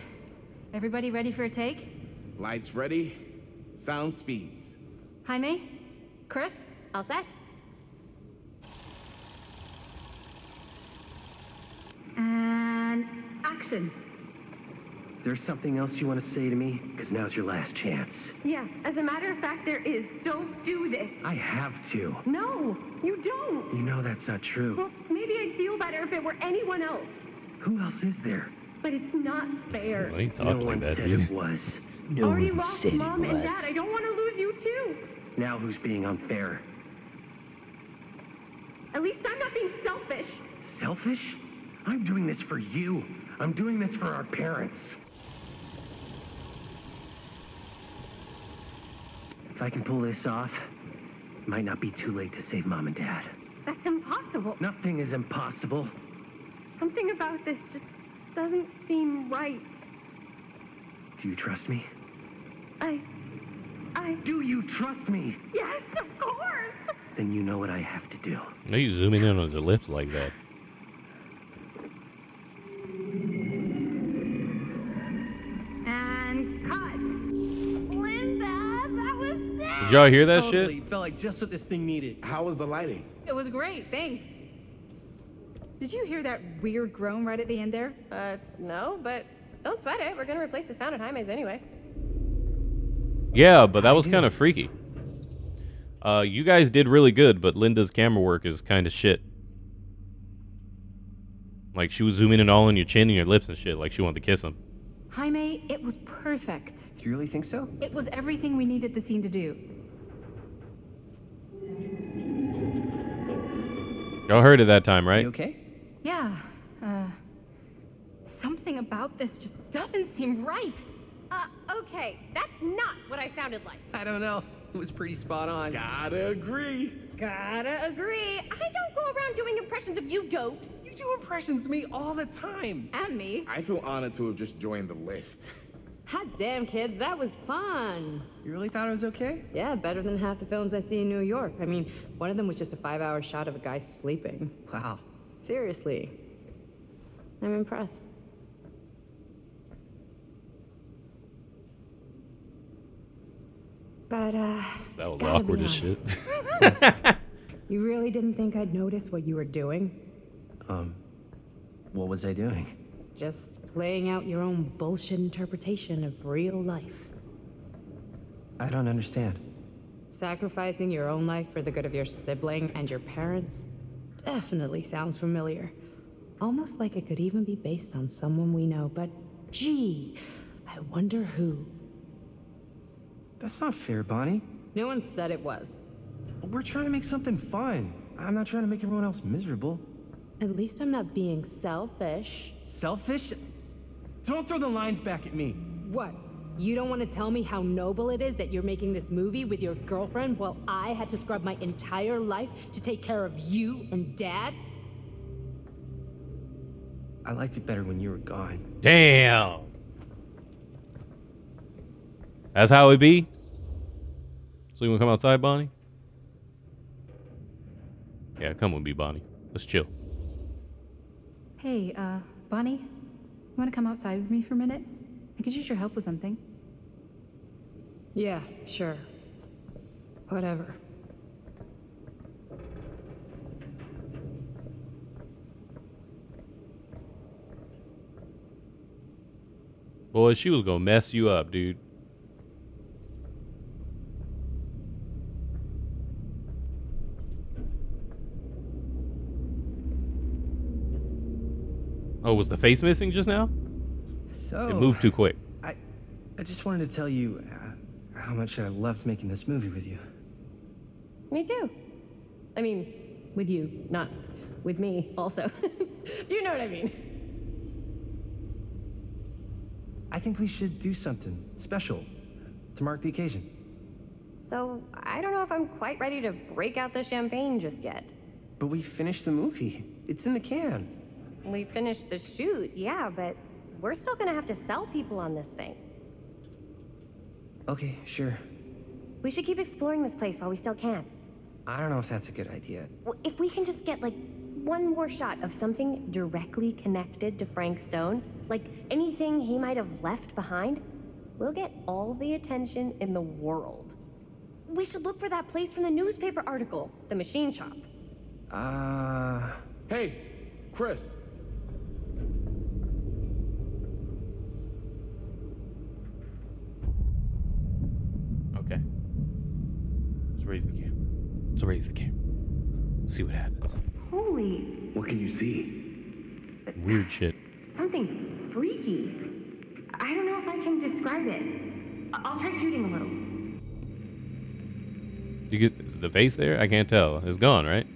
Everybody ready for a take? Lights ready. Sound speeds. Jaime? Chris? All set? And action. Is there something else you want to say to me? Because now's your last chance. Yeah, as a matter of fact, there is. Don't do this. I have to. No, you don't. You know that's not true. Well, maybe I'd feel better if it were anyone else. Who else is there? But it's not fair. Why are you talking like that, dude? It was. Already lost Mom and Dad. I don't want to lose you too. Now who's being unfair? At least I'm not being selfish. Selfish? I'm doing this for you. I'm doing this for our parents. If I can pull this off, it might not be too late to save Mom and Dad. That's impossible. Nothing is impossible. Something about this just doesn't seem right. Do you trust me? I... Do you trust me? Yes, of course! Then you know what I have to do. Why are you zooming in on his lips like that? And cut. Linda, that was sick! Did y'all hear that Totally. shit? Felt like just what this thing needed. How was the lighting? It was great, thanks. Did you hear that weird groan right at the end there? No, but don't sweat it. We're gonna replace the sound at Jaime's anyway. Yeah, but that was kind of freaky. You guys did really good, but Linda's camera work is kind of shit. Like, she was zooming in all on your chin and your lips and shit, like she wanted to kiss him. Jaime, it was perfect. Do you really think so? It was everything we needed the scene to do. Y'all heard it that time, right? You okay? Yeah, something about this just doesn't seem right. Okay, that's not what I sounded like. I don't know. It was pretty spot on. Gotta agree. Gotta agree. I don't go around doing impressions of you dopes. You do impressions of me all the time. And me. I feel honored to have just joined the list. Hot damn, kids, that was fun. You really thought it was okay? Yeah, better than half the films I see in New York. I mean, one of them was just a 5-hour shot of a guy sleeping. Wow. Seriously. I'm impressed. But, That was gotta awkward be as shit. honest. You really didn't think I'd notice what you were doing? What was I doing? Just playing out your own bullshit interpretation of real life. I don't understand. Sacrificing your own life for the good of your sibling and your parents definitely sounds familiar. Almost like it could even be based on someone we know, but gee, I wonder who. That's not fair, Bonnie. No one said it was. We're trying to make something fun. I'm not trying to make everyone else miserable. At least I'm not being selfish. Selfish? Don't throw the lines back at me. What? You don't want to tell me how noble it is that you're making this movie with your girlfriend while I had to scrub my entire life to take care of you and Dad? I liked it better when you were gone. Damn. That's how it be? So you wanna come outside, Bonnie? Yeah, come with me, Bonnie. Let's chill. Hey, Bonnie, you want to come outside with me for a minute? I could use your help with something. Yeah, sure. Whatever. Boy, she was gonna mess you up, dude. Oh, was the face missing just now? So It moved too quick. I just wanted to tell you how much I loved making this movie with you. Me too. I mean, with you, not with me, also. You know what I mean. I think we should do something special to mark the occasion. So, I don't know if I'm quite ready to break out the champagne just yet. But we finished the movie. It's in the can. We finished the shoot, yeah, but we're still gonna have to sell people on this thing. Okay, sure. We should keep exploring this place while we still can. I don't know if that's a good idea. Well, if we can just get, like, one more shot of something directly connected to Frank Stone, like anything he might have left behind, we'll get all the attention in the world. We should look for that place from the newspaper article, the machine shop. Hey, Chris. Okay. Let's raise the camera. Let's raise the camera. See what happens. Holy, What can you see? Weird shit. something freaky. I don't know if I can describe it. I'll try shooting a little. Is the face there? I can't tell. It's gone, right?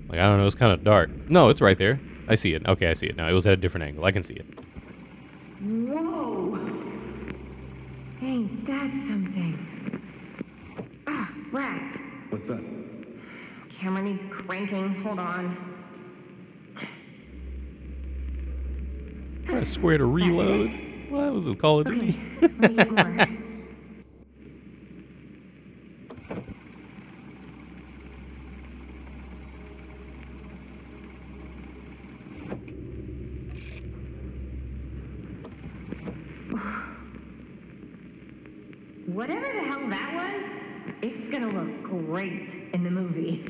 Like, I don't know. It's kind of dark. No, it's right there. I see it. Okay, I see it now. It was at a different angle. I can see it. Whoa! Ain't that something? Ah, rats. What's up? Camera needs cranking. Hold on. Press square to reload. What was it, Call of Duty? Let me get more. Whatever the hell that was, it's gonna look great in the movie.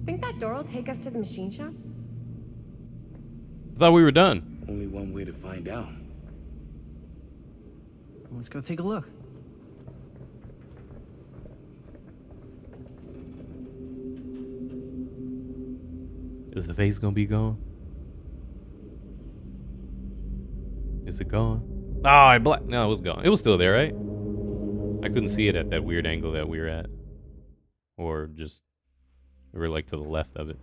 Think that door will take us to the machine shop? I thought we were done. Only one way to find out. Let's go take a look. Is the face gonna be gone? Is it gone? Oh, no, it was gone. It was still there, right? I couldn't see it at that weird angle that we were at. Or just, we were like to the left of it.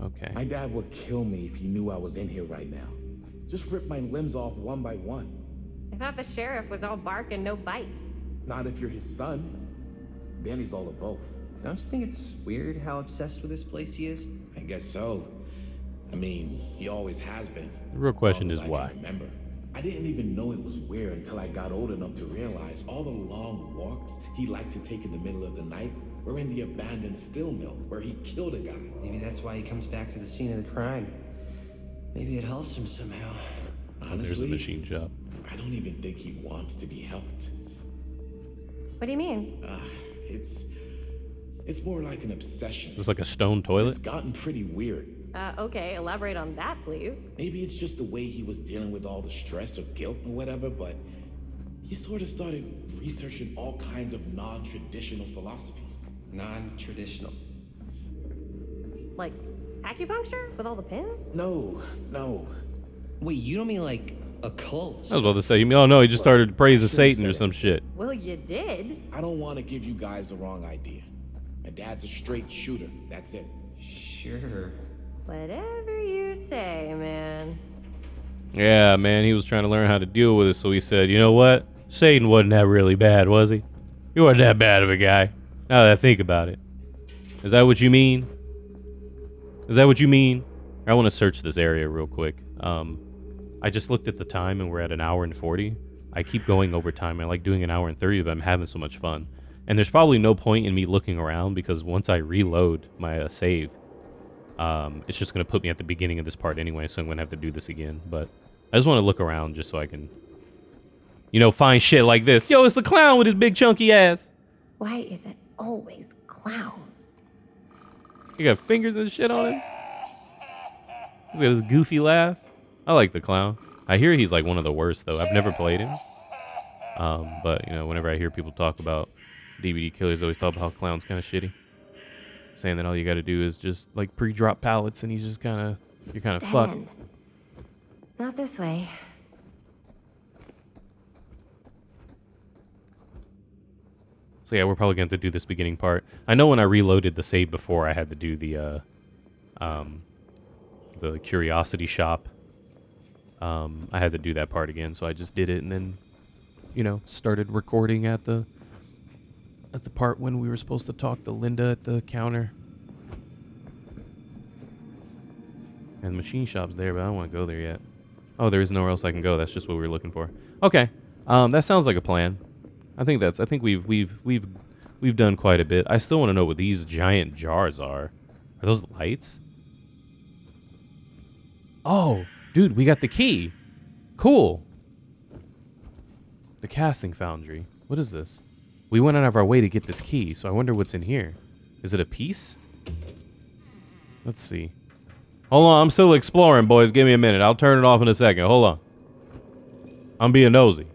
Okay. My dad would kill me if he knew I was in here right now. Just rip my limbs off one by one. I thought the sheriff was all bark and no bite. Not if you're his son. Then he's all of both. Don't you think it's weird how obsessed with this place he is? I guess so. I mean, he always has been. The real question is Long as I why. can remember. I didn't even know it was weird until I got old enough to realize all the long walks he liked to take in the middle of the night were in the abandoned steel mill where he killed a guy. Maybe that's why he comes back to the scene of the crime. Maybe it helps him somehow. Honestly, There's a machine shop. I don't even think he wants to be helped. What do you mean? It's more like an obsession. It's like a stone toilet. It's gotten pretty weird. Okay, elaborate on that, please. Maybe it's just the way he was dealing with all the stress or guilt or whatever, but he sort of started researching all kinds of non-traditional philosophies. Non-traditional. Like acupuncture with all the pins? No. Wait, you don't mean like a cult? I was about to say, oh no, he just started to praise of should've Satan said or it. some shit. Well, you did. I don't want to give you guys the wrong idea. My dad's a straight shooter. That's it. Sure. Whatever you say, man. Yeah, man, he was trying to learn how to deal with it, so he said, you know what? Satan wasn't that really bad, was he? He wasn't that bad of a guy. Now that I think about it. Is that what you mean? Is that what you mean? I want to search this area real quick. I just looked at the time and we're at 1 hour and 40. I keep going over time. I like doing 1 hour and 30, but I'm having so much fun. And there's probably no point in me looking around because once I reload my save, it's just going to put me at the beginning of this part anyway, so I'm going to have to do this again. But I just want to look around just so I can, you know, find shit like this. Yo, it's the clown with his big chunky ass. Why is it always clowns? He got fingers and shit on him. He's got his goofy laugh. I like the clown. I hear he's like one of the worst though. I've never played him. But you know, whenever I hear people talk about DVD killers, they always talk about how clown's kind of shitty. Saying that all you got to do is just like pre-drop pallets and he's just you're kind of fucked. End. Not this way. So yeah, we're probably going to have to do this beginning part. I know when I reloaded the save before, I had to do the curiosity shop. I had to do that part again, so I just did it and then, you know, started recording at the part when we were supposed to talk to Linda at the counter. And the machine shop's there, but I don't want to go there yet. Oh, there is nowhere else I can go. That's just what we were looking for. Okay, that sounds like a plan. I think we've done quite a bit. I still want to know what these giant jars are. Are those lights? Oh, dude, we got the key. Cool. The casting foundry. What is this? We went out of our way to get this key, so I wonder what's in here. Is it a piece? Let's see. Hold on, I'm still exploring, boys. Give me a minute. I'll turn it off in a second. Hold on. I'm being nosy.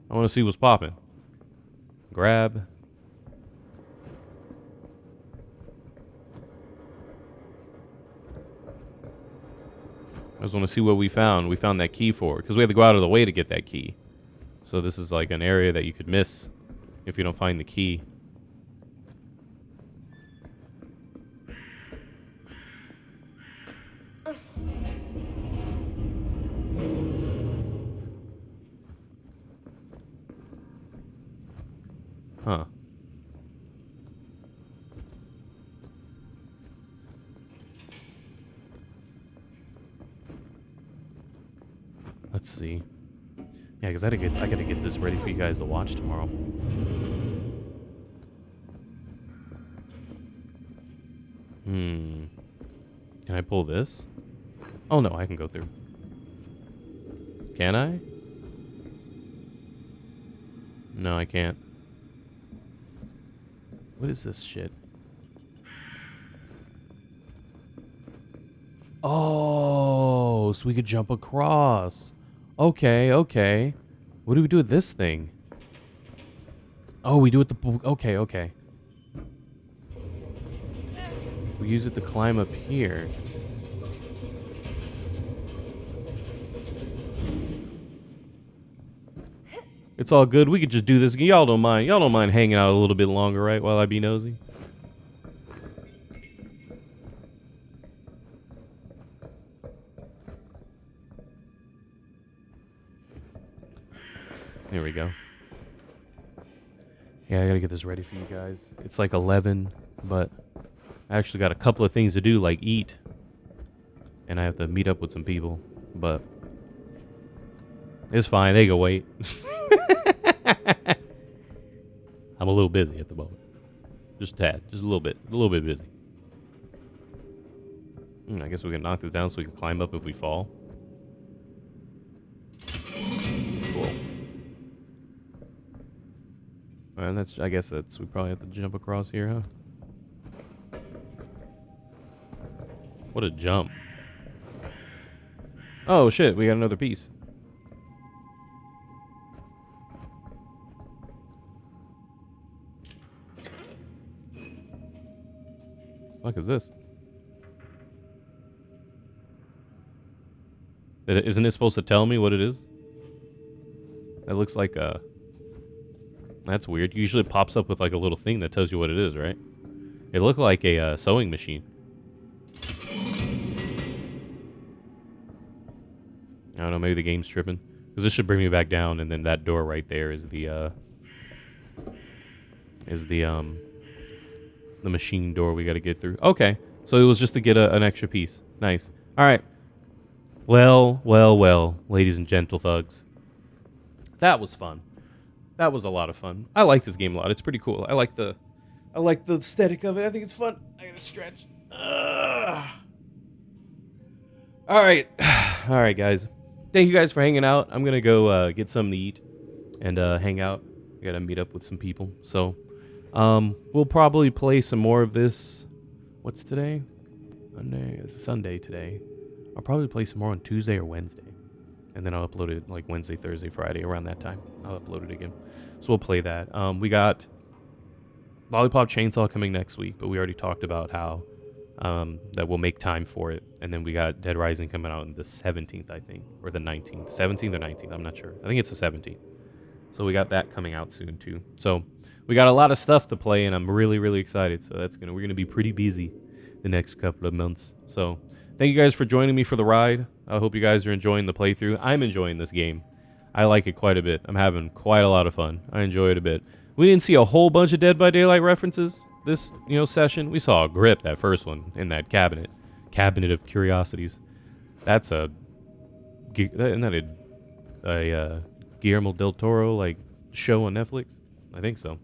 I want to see what's popping. Grab. I just want to see what we found. We found that key for, because we had to go out of the way to get that key. So this is like an area that you could miss if you don't find the key. Huh. Let's see. Yeah, because I gotta get this ready for you guys to watch tomorrow. Can I pull this? Oh no, I can go through. Can I? No, I can't. What is this shit? Oh, so we could jump across. Okay, okay. What do we do with this thing? Oh, we do it okay, okay. We use it to climb up here. It's all good. We could just do this. Y'all don't mind. Y'all don't mind hanging out a little bit longer, right? While I be nosy. Here we go. Yeah, I gotta get this ready for you guys. It's like 11, but I actually got a couple of things to do, like eat. And I have to meet up with some people, but it's fine. They can wait. I'm a little busy at the moment. Just a tad. Just a little bit busy. I guess we can knock this down so we can climb up if we fall. Cool. And I guess we probably have to jump across here, huh? What a jump. Oh shit, we got another piece. fuck is this? Isn't it supposed to tell me what it is? That looks like a... That's weird. Usually it pops up with like a little thing that tells you what it is, right? It looked like a sewing machine. I don't know, maybe the game's tripping. Because this should bring me back down, and then that door right there is the machine door we got to get through. Okay, so it was just to get an extra piece. Nice. All right. Well, ladies and gentle thugs. That was fun. That was a lot of fun. I like this game a lot. It's pretty cool. I like the aesthetic of it. I think it's fun. I gotta stretch. All right. All right, guys. Thank you guys for hanging out. I'm gonna go get something to eat and hang out. I gotta meet up with some people. So we'll probably play some more of this. What's today? Monday. It's Sunday today. I'll probably play some more on Tuesday or Wednesday. And then I'll upload it like Wednesday, Thursday, Friday, around that time. I'll upload it again. So we'll play that. We got Lollipop Chainsaw coming next week, but we already talked about how that we'll make time for it. And then we got Dead Rising coming out on the 17th, I think. Or the 19th. 17th or 19th, I'm not sure. I think it's the 17th. So we got that coming out soon too. So we got a lot of stuff to play, and I'm really, really excited. So we're gonna be pretty busy the next couple of months. So thank you guys for joining me for the ride. I hope you guys are enjoying the playthrough. I'm enjoying this game. I like it quite a bit. I'm having quite a lot of fun. I enjoy it a bit. We didn't see a whole bunch of Dead by Daylight references this, session. We saw a grip, that first one, in that cabinet of curiosities. That's isn't that a Guillermo del Toro show on Netflix? I think so.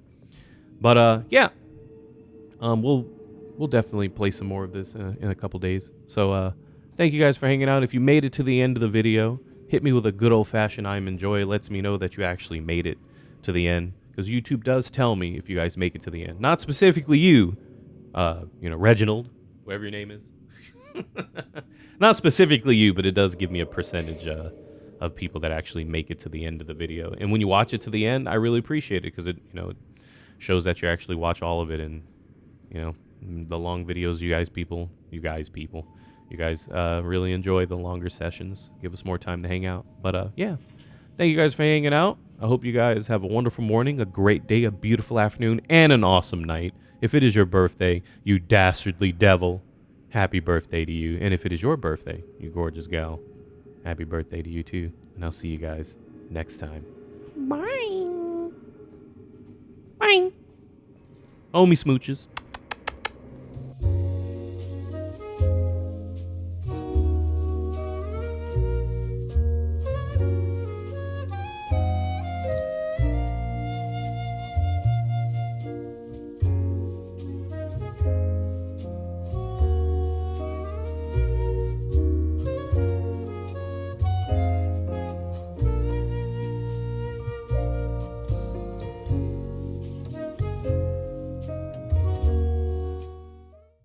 But yeah, we'll definitely play some more of this in a couple days. So thank you guys for hanging out. If you made it to the end of the video, hit me with a good old-fashioned I'm enjoy. It lets me know that you actually made it to the end, because YouTube does tell me if you guys make it to the end. Not specifically you, Reginald, whoever your name is. Not specifically you, but it does give me a percentage of people that actually make it to the end of the video. And when you watch it to the end, I really appreciate it, because it shows that you actually watch all of it. And the long videos, you guys really enjoy the longer sessions. Give us more time to hang out. But yeah, thank you guys for hanging out. I hope you guys have a wonderful morning, a great day, a beautiful afternoon, and an awesome night. If it is your birthday, you dastardly devil, happy birthday to you. And if it is your birthday, you gorgeous gal, happy birthday to you too. And I'll see you guys next time. Bye. Bye. Oh, me smooches.